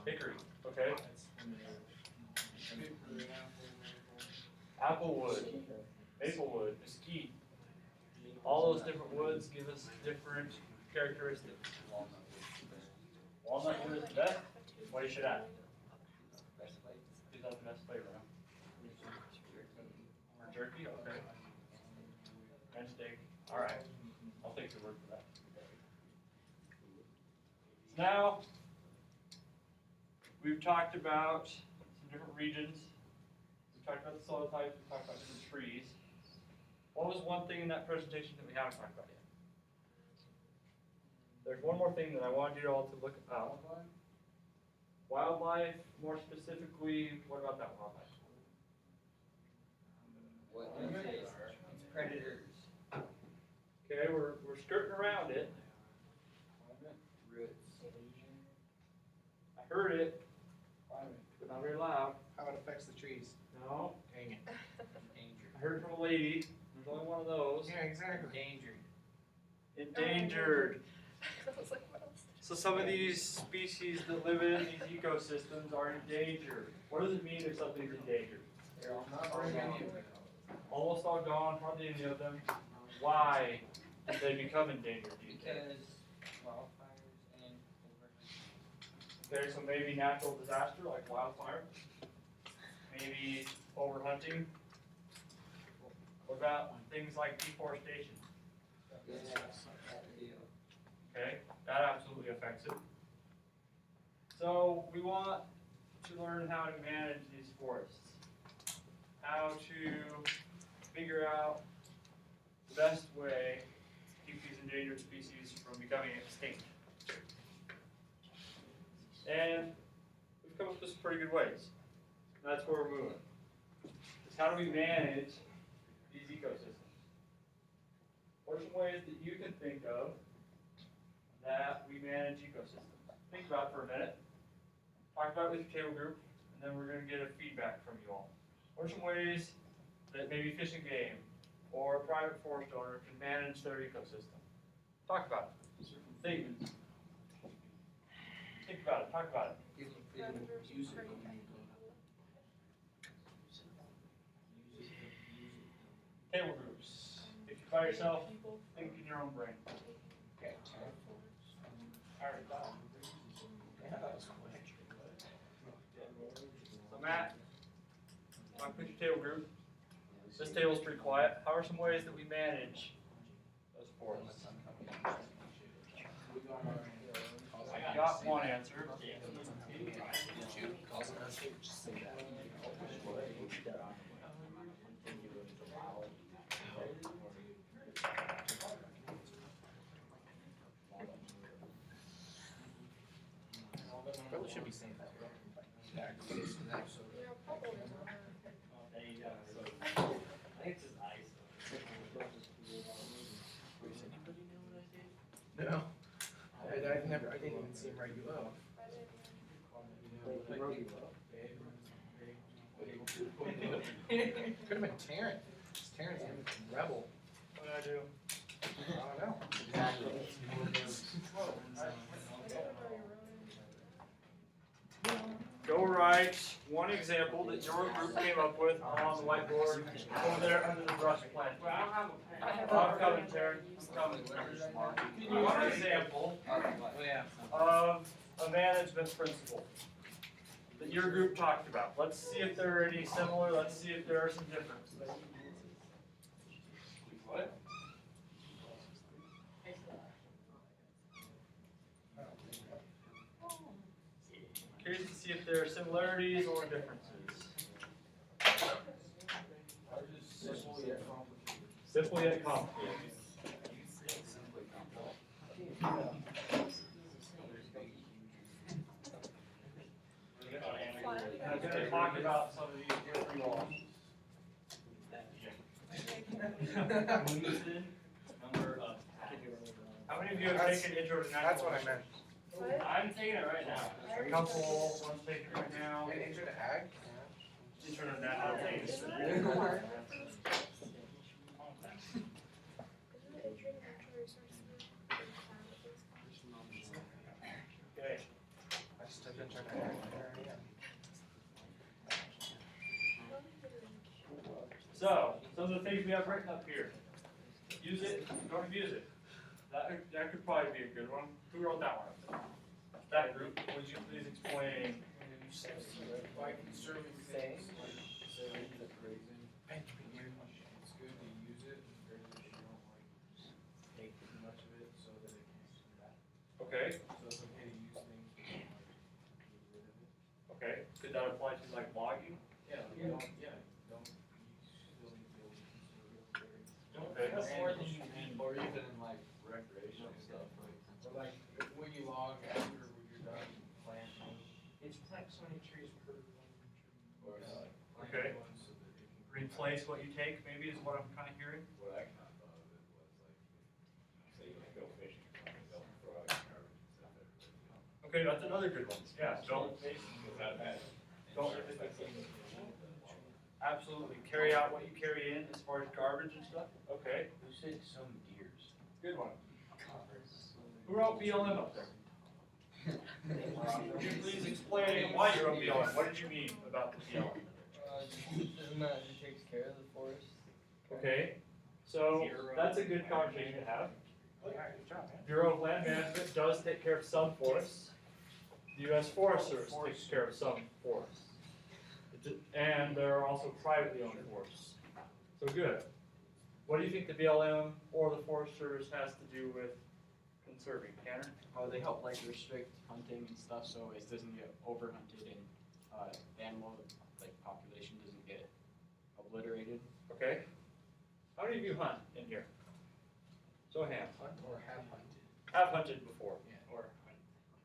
Hickory, okay. Applewood, maplewood, mesquite. All those different woods give us different characteristics. Walnut wood is the best. What you should add? Who's got the best flavor, huh? Or jerky? Okay. And steak. Alright. I'll take your word for that. Now, we've talked about some different regions. We've talked about the soil types. We've talked about different trees. What was one thing in that presentation that we haven't talked about yet? There's one more thing that I wanted you all to look up. Wildlife, more specifically, what about that wildlife? Predators. Okay, we're skirting around it. I heard it, but not very loud. How it affects the trees. No. Dang it. I heard it from a lady. There's only one of those. Yeah, exactly. Endangered. I was like, what else? So some of these species that live in these ecosystems are endangered. What does it mean if something's endangered? Almost all gone, hardly any of them. Why did they become endangered, do you think? Because wildfires and Okay, so maybe natural disaster like wildfire. Maybe overhunting. What about things like deforestation? Okay, that absolutely affects it. So we want to learn how to manage these forests. How to figure out the best way to keep these endangered species from becoming extinct. And we've come up with some pretty good ways. And that's where we're moving. Is how do we manage these ecosystems? What are some ways that you can think of that we manage ecosystems? Think about it for a minute. Talk about it with your table group, and then we're going to get a feedback from you all. What are some ways that maybe Fish and Game or a private forest owner can manage their ecosystem? Talk about it. Think about it. Talk about it. Table groups. If you by yourself, think in your own brain. Okay. I already thought. Yeah, that was quick. So Matt, talk with your table group. This table's pretty quiet. How are some ways that we manage those forests? I got one answer. Probably should be saying that. There you go. So, I think it's just ice. No. I didn't even see him write you up. Could have been Terrence. Terrence is a rebel. What did I do? I don't know. Go write one example that your group came up with on the whiteboard over there under the brush plant. Well, I don't have a pen. I'm coming, Terry. I'm coming. One example of a management principle that your group talked about. Let's see if there are any similar, let's see if there are some differences. What? Curious to see if there are similarities or differences. Simple yet complicated. I'm going to talk about some of these different laws. Number of How many of you have taken intro to natural? That's what I meant. I'm taking it right now. A couple, one's taking it right now. An intro to ag? Intro to natural. Okay. I just took intro to ag. There I am. So, some of the things we have written up here. Use it, don't abuse it. That could probably be a good one. Who wrote that one? That group, would you please explain? By conserving things. It's good to use it, very much you don't like take too much of it so that it can do that. Okay, So it's okay to use things, but don't like get rid of it. okay. Could that apply to like logging? Yeah, you don't, you still need to be able to conserve it very. Okay. That's more than you need. Or even in like recreational stuff, like, or like when you log after you're done planting. It's plant so many trees per one tree. Or like Okay. plant one so that it can. Replace what you take, maybe is what I'm kind of hearing. What I kind of thought of it was like, say you go fishing, don't throw out your garbage and stuff everywhere. Okay, that's another good one. Yeah, don't, don't, absolutely. Carry out what you carry in as far as garbage and stuff. Okay, Who said some gears? good one. Who wrote BLM up there? Would you please explain why you wrote BLM? What did you mean about the BLM? Isn't that who takes care of the forest? Okay, so that's a good conversation to have. Yeah, good job, man. Bureau of Land Management does take care of some forests. The U.S. Forest Service takes care of some forests. And there are also privately owned forests. So good. What do you think the BLM or the Forest Service has to do with conserving? Tanner? Oh, they help like restrict hunting and stuff so it doesn't get overhunted and the animal like population doesn't get obliterated. Okay. How many of you hunt in here? Show of hands. Hunt or have hunted. Have hunted before. Yeah.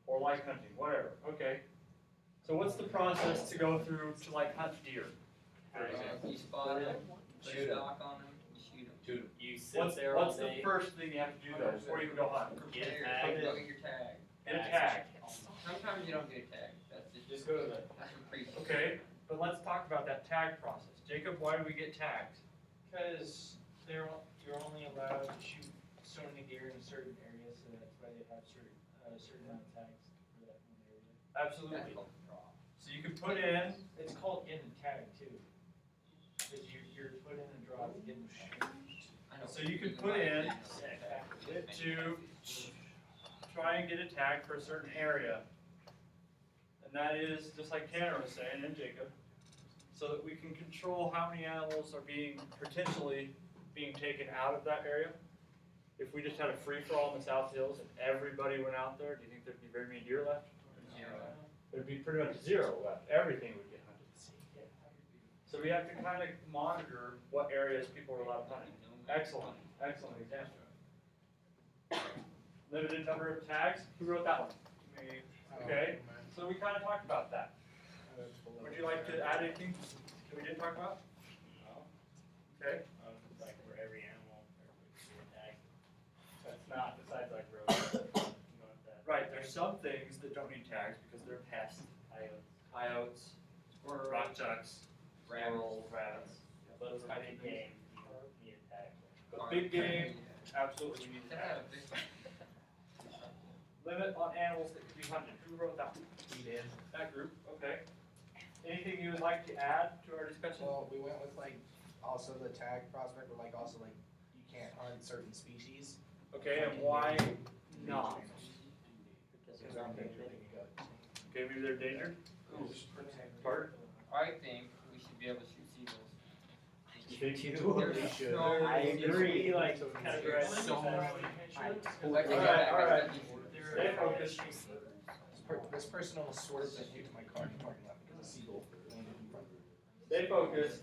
Or like hunting, whatever. Okay. So what's the process to go through to like hunt deer? For example? You spot him, put a stock on him, you shoot him. You sit there all What's the day. first thing you have to do though before you go hunt? Get a There, tag. go get your tag. Get a tag. Sometimes you don't get a tag, that's Just go to the. that's a pre. Okay, but let's talk about that tag process. Jacob, why do we get tags? Because you're only allowed to shoot so many deer in a certain area, so that's why they have certain amount of tags for that one area. Absolutely. So you can put in, It's called in and tag too. Because you're put in a draw to get them shoot. I know. So you can put in to try and get a tag for a certain area. And that is, just like Tanner was saying, and Jacob, so that we can control how many animals are potentially being taken out of that area. If we just had a free-for-all in the South Hills and everybody went out there, do you think there'd be very many deer left? There'd be pretty much zero left. Everything would get hunted. So we have to kind of monitor what areas people are allowed to hunt in. Excellent, excellent example. Limited number of tags. Who wrote that one? Me. Okay, so we kind of talked about that. Would you like to add anything that we didn't talk about? Okay. Like for every animal, everybody's a tag. That's not besides like roads. Right, there's some things that don't need tags because they're pests. Coyotes, rock ducks, rabbits. Those are big game, you don't need a tag. But big game, absolutely need a tag. Limit on animals that can be hunted. Who wrote that? We did. That group, okay. Anything you would like to add to our discussion? Well, we went with like also the tag prospect, but like also like you can't hunt certain species. Okay, and why not? Because they're endangered. Okay, maybe they're endangered? Pardon? I think we should be able to shoot seagulls. You think you do? There's should. so I agree. Like, categorize so Alright, alright. Stay focused. This person almost swerved into my car in the parking lot because a seagull landed in front of her. Stay focused.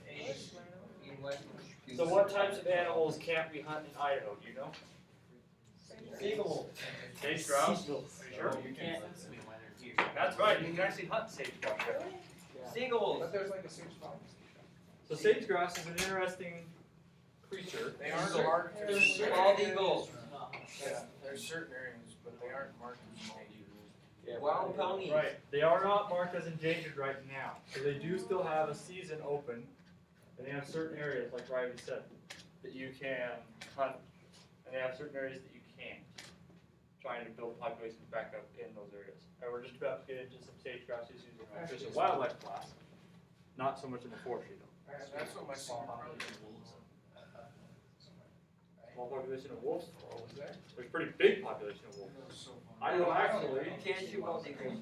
So what types of animals can't we hunt in Idaho, do you know? Seagull. Sage grouse? Are you sure? You can't. That's right, you can actually hunt sage grouse. Seagulls. But there's like a sage farm. So sage grouse is an interesting creature. They aren't marked. Bald eagles. Yeah, there's certain areas, but they aren't marked as endangered. Wild ponies. Right, they are not marked as endangered right now. So they do still have a season open, and they have certain areas, like Riley said, that you can hunt, and they have certain areas that you can't. Trying to build populations back up in those areas. And we're just about to get into some sage grouse issues in our fish and wildlife class. Not so much in the forestry though. That's what my small population Small population of wolves? was there. There's a pretty big population of wolves. I know actually. You can't shoot bald eagles.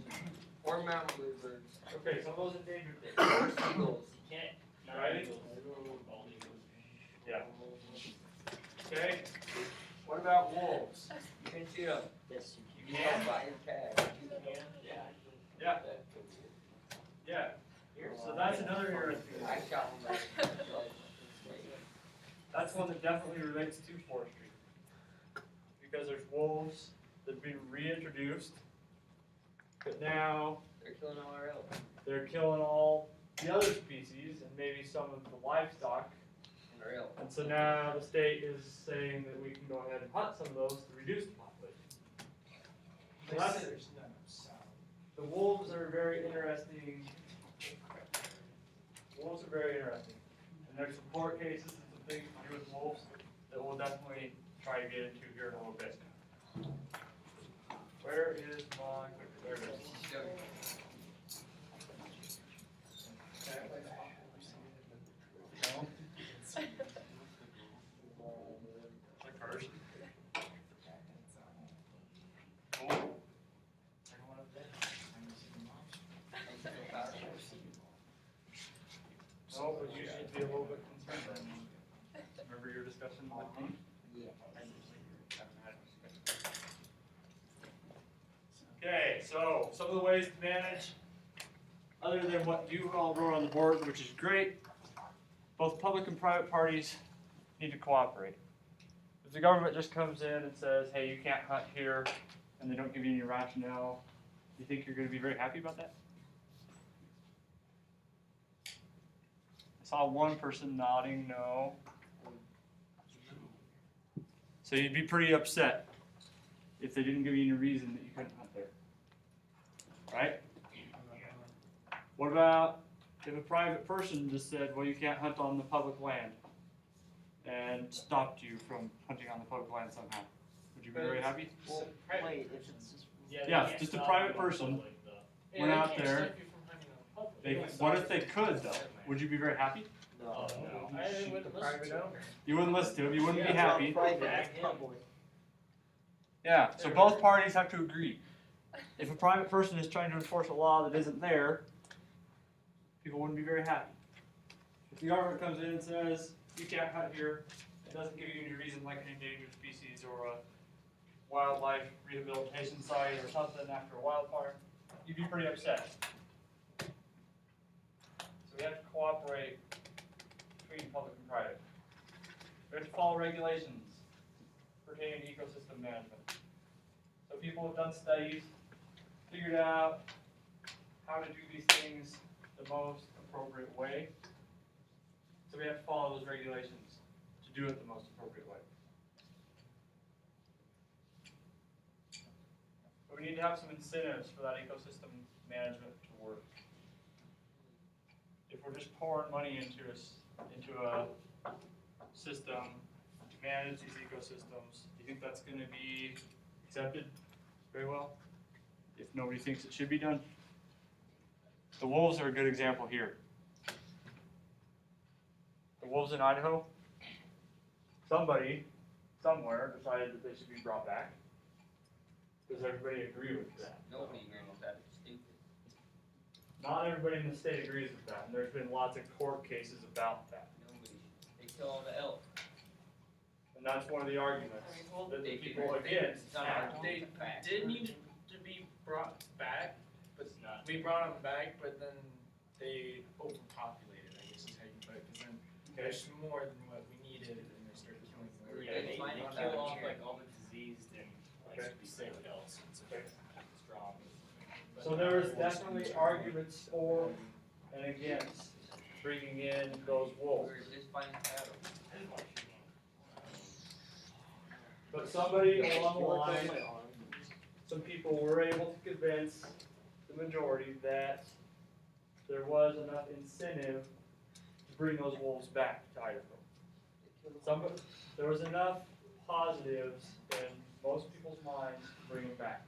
Or mountain bluebirds. Okay, some of those endangered things. Or seagulls. You can't. Not Right? eagles. Bald eagles. Yeah. Okay. What about wolves? You can shoot them. Yes, You can buy your tag. Yeah. Yeah. So that's another interesting one. I shot one. That's one that definitely relates to forestry. Because there's wolves that have been reintroduced, but now They're killing all our elk. they're killing all the other species and maybe some of the livestock. And our elk. And so now the state is saying that we can go ahead and hunt some of those to reduce the population. So that's, There's none of south. the wolves are very interesting. Wolves are very interesting. And there's some court cases and some things to do with wolves that we'll definitely try to get into here in a little bit. Where is my, there it is. No? Check first. Cool. Second one up there. No, but you should be a little bit concerned then. Remember your discussion with me? Okay, so some of the ways to manage, other than what you all wrote on the board, which is great, both public and private parties need to cooperate. If the government just comes in and says, hey, you can't hunt here, and they don't give you any rationale, you think you're going to be very happy about that? I saw one person nodding no. So you'd be pretty upset if they didn't give you any reason that you couldn't hunt there. Right? What about if a private person just said, well, you can't hunt on the public land, and stopped you from hunting on the public land somehow? Would you be very happy? Well, wait, if it's Yeah, just a private person went out there. What if they could though? Would you be very happy? Oh, no. I wouldn't listen to him. You wouldn't listen to him, you wouldn't be Yeah, happy. yeah. Yeah, so both parties have to agree. If a private person is trying to enforce a law that isn't there, people wouldn't be very happy. If the government comes in and says, you can't hunt here, it doesn't give you any reason like an endangered species or a wildlife rehabilitation site or something after a wildfire, you'd be pretty upset. So we have to cooperate between public and private. We have to follow regulations pertaining to ecosystem management. So people have done studies, figured out how to do these things the most appropriate way. So we have to follow those regulations to do it the most appropriate way. But we need to have some incentives for that ecosystem management to work. If we're just pouring money into a system to manage these ecosystems, do you think that's going to be accepted very well? If nobody thinks it should be done? The wolves are a good example here. The wolves in Idaho, somebody, somewhere, decided that they should be brought back. Does everybody agree with that? Nobody agrees with that, it's stupid. Not everybody in the state agrees with that, and there's been lots of court cases about that. Nobody. They kill all the elk. And that's one of the arguments that the people against have. They did need to be brought back, but It's not. we brought them back, but then they overpopulated, I guess is how you put it, because then there's more than what we needed, and they started killing them. Yeah, they find it kill out off here. like all the diseased and like something else. It's strong. So there was definitely arguments for and against bringing in those wolves. We're just finding cattle. But somebody along the line, some people were able to convince the majority that there was enough incentive to bring those wolves back to Idaho. There was enough positives in most people's minds to bring them back.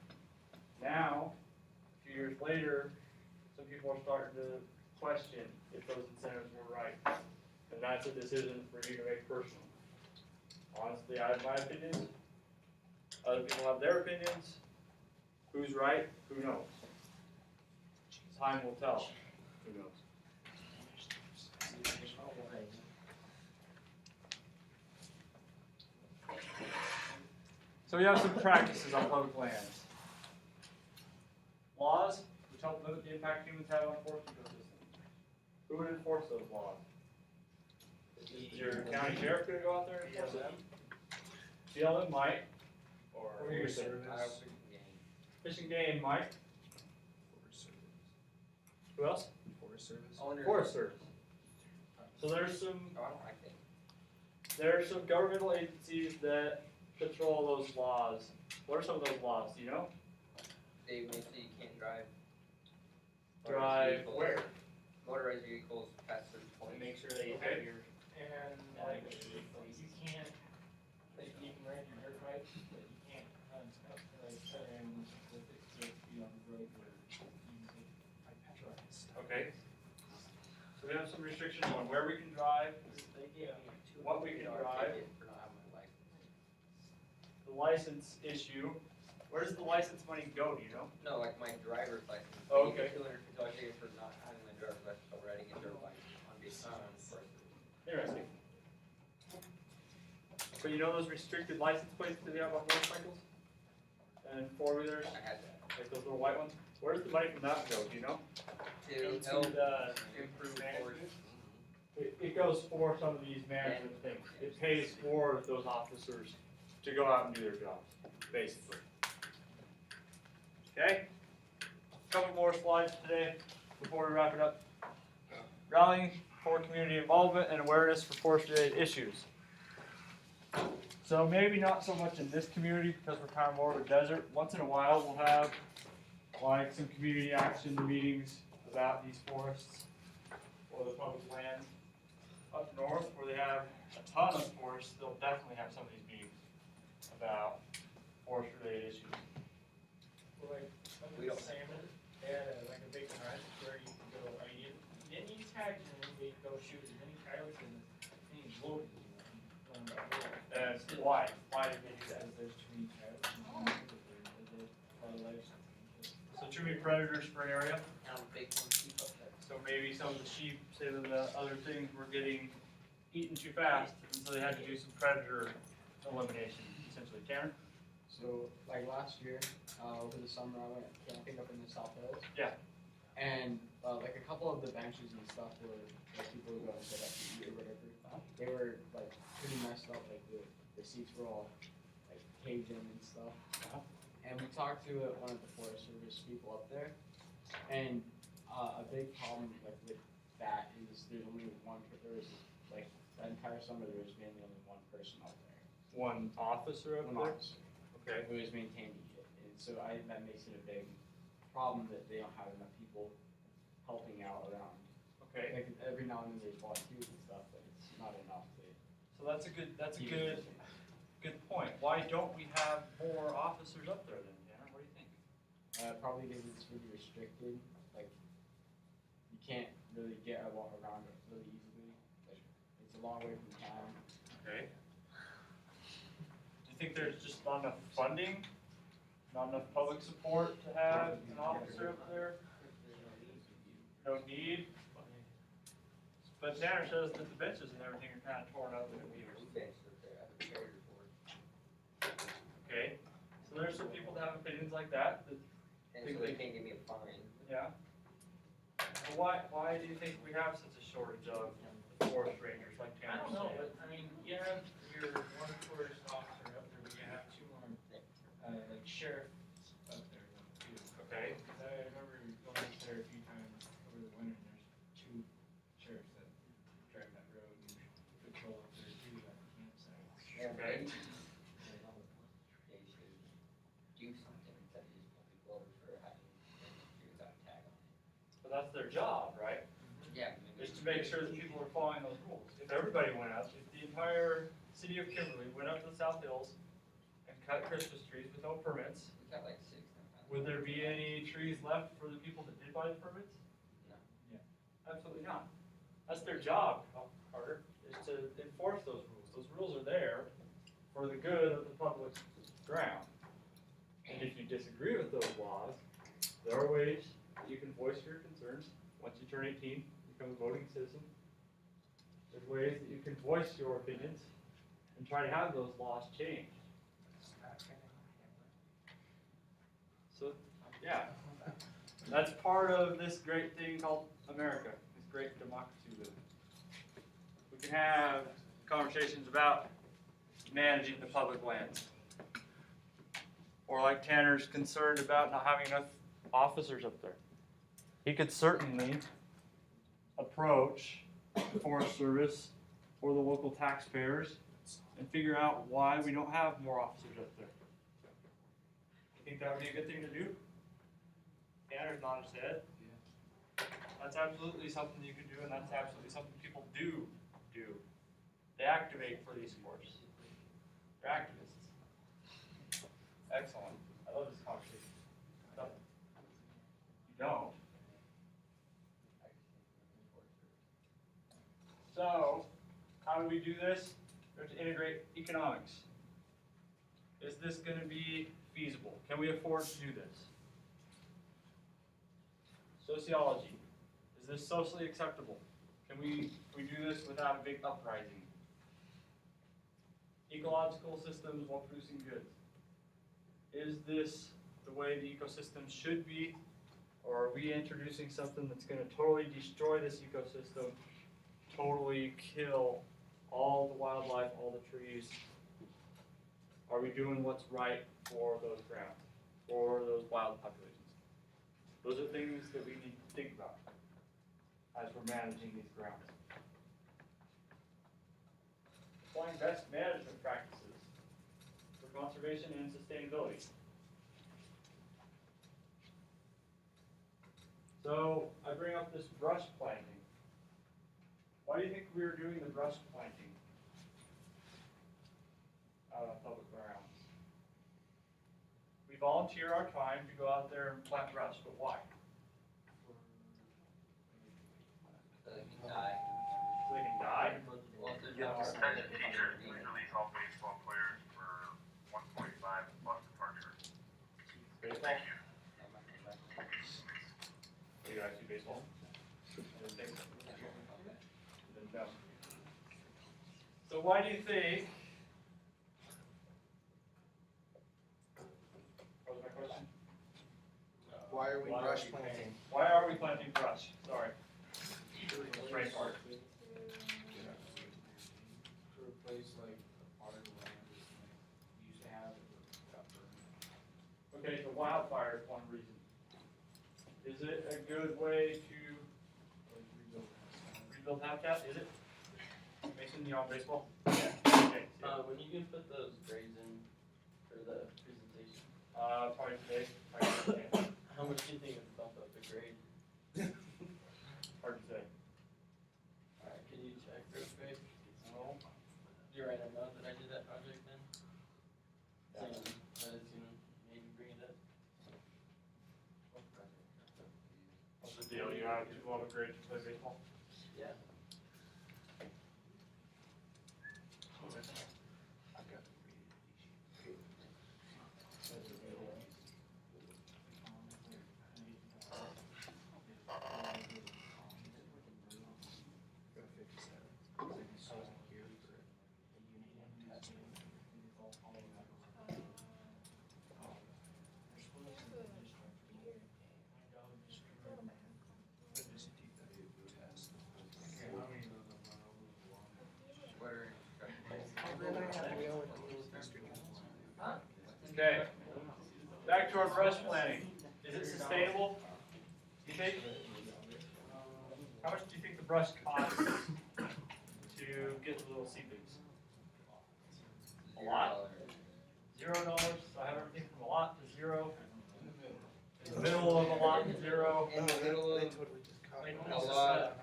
Now, a few years later, some people are starting to question if those incentives were right. And that's a decision for you to make personally. Honestly, I have my opinions. Other people have their opinions. Who's right? Who knows? Time will tell. Who knows? So we have some practices on public lands. Laws, which help limit the impact humans have on forest ecosystems. Who would enforce those laws? Is your county sheriff going to go out there and enforce them? BLM might. Or what are you saying? Fish and Game might. Who else? Forest Service. Forest Service. So there's some. Oh, I don't like that. There are some governmental agencies that control those laws. What are some of those laws? Do you know? They make so you can't drive. Drive where? Motorized vehicles past certain points. Make sure they Okay. have your. And like, you can't, like, you can ride your dirt bike, but you can't hunt up like certain specific be on the road where you can take like trucks. Okay. So we have some restrictions on where we can drive, what we can drive, For not having my license. the license issue. Where does the license money go? Do you know? No, like my driver's license. Oh, okay. $250 ticket for not having my driver's license while riding a dirt bike on vacation. Interesting. So you know those restricted license plates that they have on motorcycles and four-wheelers, I had that. like those little white ones? Where does the money from that go? Do you know? To help the improve management. It goes for some of these management things. It pays for those officers to go out and do their jobs, basically. Okay? Couple more slides today before we wrap it up. Rallying for community involvement and awareness for forest-related issues. So maybe not so much in this community because we're kind of more of a desert. Once in a while we'll have like some community action meetings about these forests or the public lands. Up north where they have a ton of forests, they'll definitely have some of these meetings about forest-related issues. Well, like, We don't- salmon, they had like a big hunt where you could go, didn't you tag and then they go shoot as many coyotes Why? Why did they do that? Because there's too many predators. So too many predators for an area? Now big one keep up there. So maybe some of the sheep, say that the other things were getting eaten too fast, and so they had to do some predator elimination, essentially. Tanner? So, like last year, over the summer, I went camping up in the South Hills. Yeah. And like a couple of the benches and stuff where like, people would go and sit up to eat or whatever, they were like pretty messed up. Like the seats were all like caved in and stuff. And we talked to one of the Forest Service people up there, and a big problem like with that is there's only one. There was like that entire summer there was mainly only one person up there. One officer up One there? officer. Okay. Who is maintaining it, and so that makes it a big problem that they don't have enough people helping out around. Okay. Like every now and then there's volunteers and stuff, but it's not enough to. So that's a good point. Why don't we have more officers up there then, Tanner? What do you think? Probably because it's really restricted. Like you can't really get around it really easily. Like it's a long way from town. Okay. Do you think there's just not enough funding? Not enough public support to have an officer up there? No need? But Tanner says that the benches and everything are kind of torn up. Okay, so there's some people that have opinions like that. And so they can't give me a fine. Yeah. So why do you think we have such a shortage of forest rangers like I Tanner don't know, said? but I mean, you have your one forest officer up there, but you have two more like sheriffs up there too. Okay. I remember going up there a few times over the winter, and there's two sheriffs that drive that road and patrol up there too at the campsite. Okay. They should do something instead of just pull people over for having without a tag on it. But that's their job, right? Yeah. Is to make sure that people are following those rules. If everybody went up, if the entire city of Kimberly went up to the South Hills and cut Christmas trees with no permits, We got like 6 now. would there be any trees left for the people that did buy the permits? No. Yeah. Absolutely not. That's their job, Carter, is to enforce those rules. Those rules are there for the good of the public ground. And if you disagree with those laws, there are ways that you can voice your concerns. Once you turn 18, become a voting citizen. There's ways that you can voice your opinions and try to have those laws changed. So, yeah, that's part of this great thing called America, this great democracy we live in. We can have conversations about managing the public lands. Or like Tanner's concerned about not having enough officers up there. He could certainly approach the Forest Service or the local taxpayers and figure out why we don't have more officers up there. You think that would be a good thing to do? Tanner's nodded his head. That's absolutely something you can do, and that's absolutely something people do. They activate for these sports. They're activists. Excellent. I love this conversation. No. You don't. So, how do we do this? We have to integrate economics. Is this going to be feasible? Can we afford to do this? Sociology. Is this socially acceptable? Can we do this without a big uprising? Ecological systems while producing goods. Is this the way the ecosystem should be? Or are we introducing something that's going to totally destroy this ecosystem, totally kill all the wildlife, all the trees? Are we doing what's right for those grounds, for those wild populations? Those are things that we need to think about as we're managing these grounds. Applying best management practices for conservation and sustainability. So I bring up this brush planting. Why do you think we were doing the brush planting out on public grounds? We volunteer our time to go out there and plant brush, but why? So they can die. So they can die? Well, if there's no Attention teachers, please release all baseball players Baseball? You guys do baseball? I didn't think so. Didn't know. So why do you think? What was my question? Why are we brush planting? Why are we planting brush? Sorry. Right part. To replace like a part of the land that we used to have that got burned. Okay, so wildfire is one reason. Is it a good way to rebuild habitat? Is it? Mason, you on baseball? Yeah. Okay. When you can put those grades in for the presentation, Probably today. Probably today. how much do you think it'll bump up the grade? Hard to say. Alright, can you check real quick? No. You write a note that I did that project then? Saying that it's gonna maybe bring it up? What's the deal? You have too low of a grade to play baseball? Yeah. Okay. Back to our brush planting. Is it sustainable? Do you think? How much do you think the brush costs to get the little seedlings? A lot? $0. So I have everything from a lot to zero. In the middle of a lot to zero. In the middle of A lot.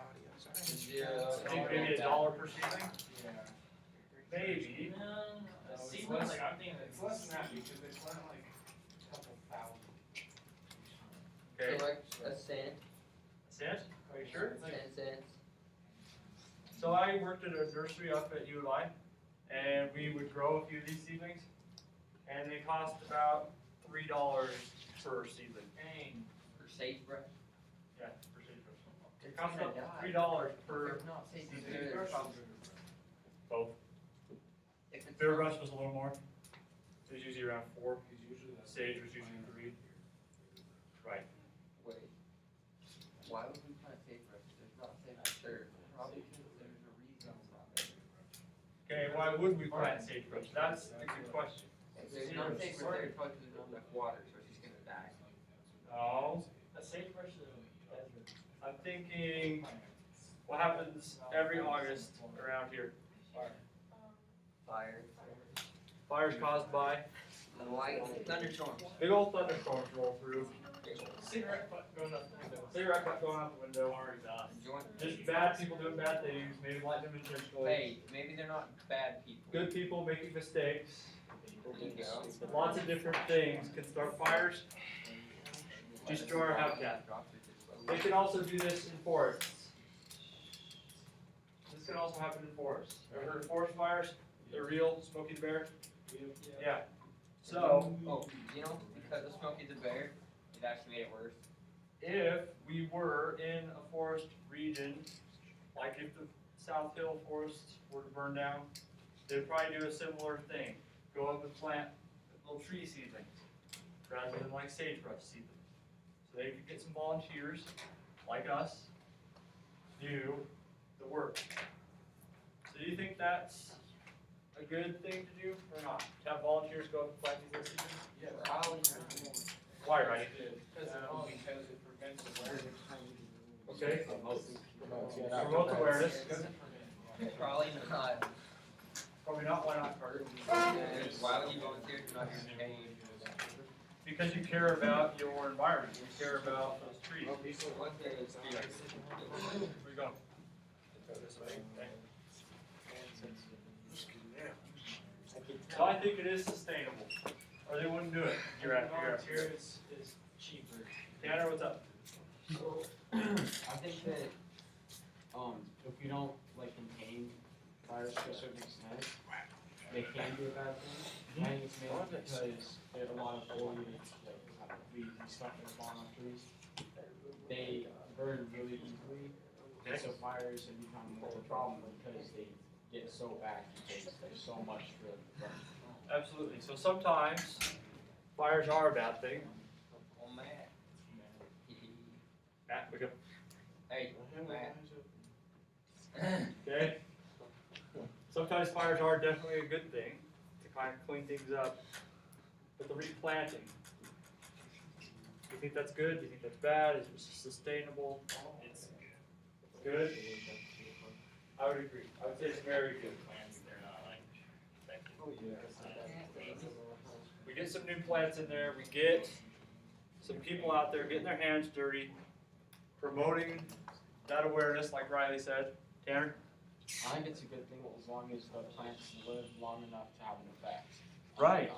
Zero. I think maybe $1 per seedling. Yeah. Maybe. Seedlings, like I'm thinking it's less than that because they plant like a couple thousand. Okay. So like a cent, Cent? Are you sure? 10 cents. So I worked at a nursery up at U of I, and we would grow a few of these seedlings, and they cost about $3 per seedling. Dang. For sagebrush. Yeah, per sagebrush. It costs about $3 per seedling. Both. Bear brush was a little more. It was usually around 4. Sage was usually 3. Right. Wait. Why would we plant sagebrush? There's not sagebrush there. Probably because there's a reason it's not there. Okay, why would we plant sagebrush? That's a good question. If there's not sagebrush there, it's probably because there's not enough water, so it's just gonna die. No. A sagebrush is a desert. I'm thinking what happens every August around here? Fire. Fires caused by Light. Thunderstorms. big old thunderstorms roll through. Cigarette butt going out the window. Cigarette butt going out the window. Just bad people doing bad things, maybe lighting them intentionally. Hey, maybe they're not bad people. Good people making mistakes. There you go. Lots of different things can start fires, destroy our habitat. They can also do this in forests. This can also happen in forests. Ever heard of forest fires? They're real, Smokey the Bear? Yeah. So, Oh, you know, because of Smokey the Bear, it actually made it worse. if we were in a forest region, like if the South Hill Forest were to burn down, they'd probably do a similar thing. Go up and plant little tree seedlings, rather than like sagebrush seedlings. So they could get some volunteers, like us, do the work. So do you think that's a good thing to do or not? To have volunteers go up and plant these little seedlings? Yeah. Why, right? Because it prevents awareness. Okay. Promotes awareness. Probably not. Probably not. Why not, Carter? Why would you volunteer if you're not getting paid? Because you care about your environment. You care about those trees. What is Where you going? So I think it is sustainable, or they wouldn't do it year after year after year. Is cheaper. Tanner, what's up? So, I think that, if you don't, like, contain fires to a certain extent, they can be a bad thing. I think it's mainly because there are a lot of foliage, like kind of leaves and stuff that fall on trees. They burn really easily, and so fires have become more of a problem because they get so back because there's so much for them to burn. Absolutely. So sometimes fires are a bad thing. Oh, man. Matt, we go. Hey, Matt. Okay. Sometimes fires are definitely a good thing to kind of clean things up. But the replanting, do you think that's good? Do you think that's bad? Is it sustainable? It's Good. I would agree. I would say it's very good. plants, they're not like effective. We get some new plants in there. We get some people out there getting their hands dirty, promoting that awareness, like Riley said. Tanner? I think it's a good thing as long as the plants live long enough to have an effect. Right.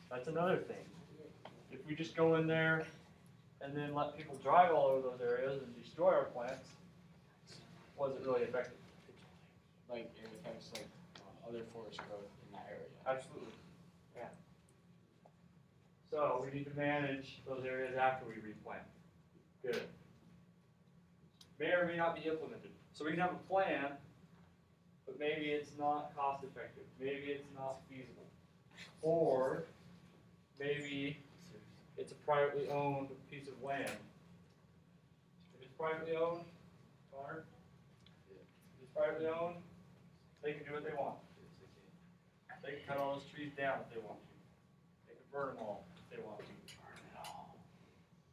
That's another thing. If we just go in there and then let people drive all over those areas and destroy our plants, was it really effective? Like it affects like other forest growth in that area. Absolutely. Yeah. So we need to manage those areas after we replant. Good. May or may not be implemented. So we can have a plan, but maybe it's not cost effective. Maybe it's not feasible. Or maybe it's a privately owned piece of land. If it's privately owned, Connor, if it's privately owned, they can do what they want. They can cut all those trees down if they want to. They can burn them all if they want to.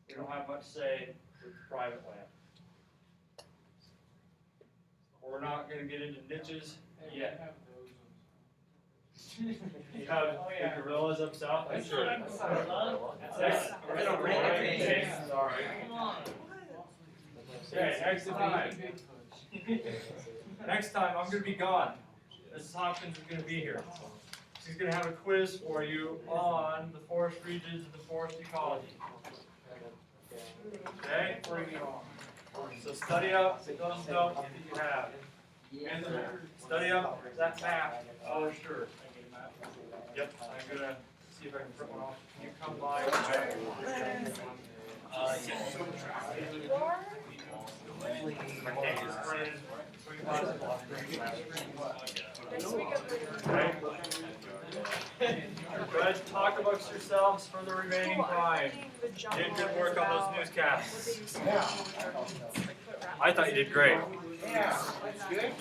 We don't have much say with private land. We're not gonna get into niches yet. You have the gorillas up south, I'm sure. Sorry. Okay, next time. Next time, I'm gonna be gone. Mrs. Hopkins is gonna be here. She's gonna have a quiz for you on the forest regions and the forest ecology. Okay? So study up those notes that you have. And study up that map, for sure. Yep, I'm gonna see if I can print one off. Can you come by? Guys, talk amongst yourselves for the remaining time. You did good work on those newscasts. I thought you did great. Yeah, that's good.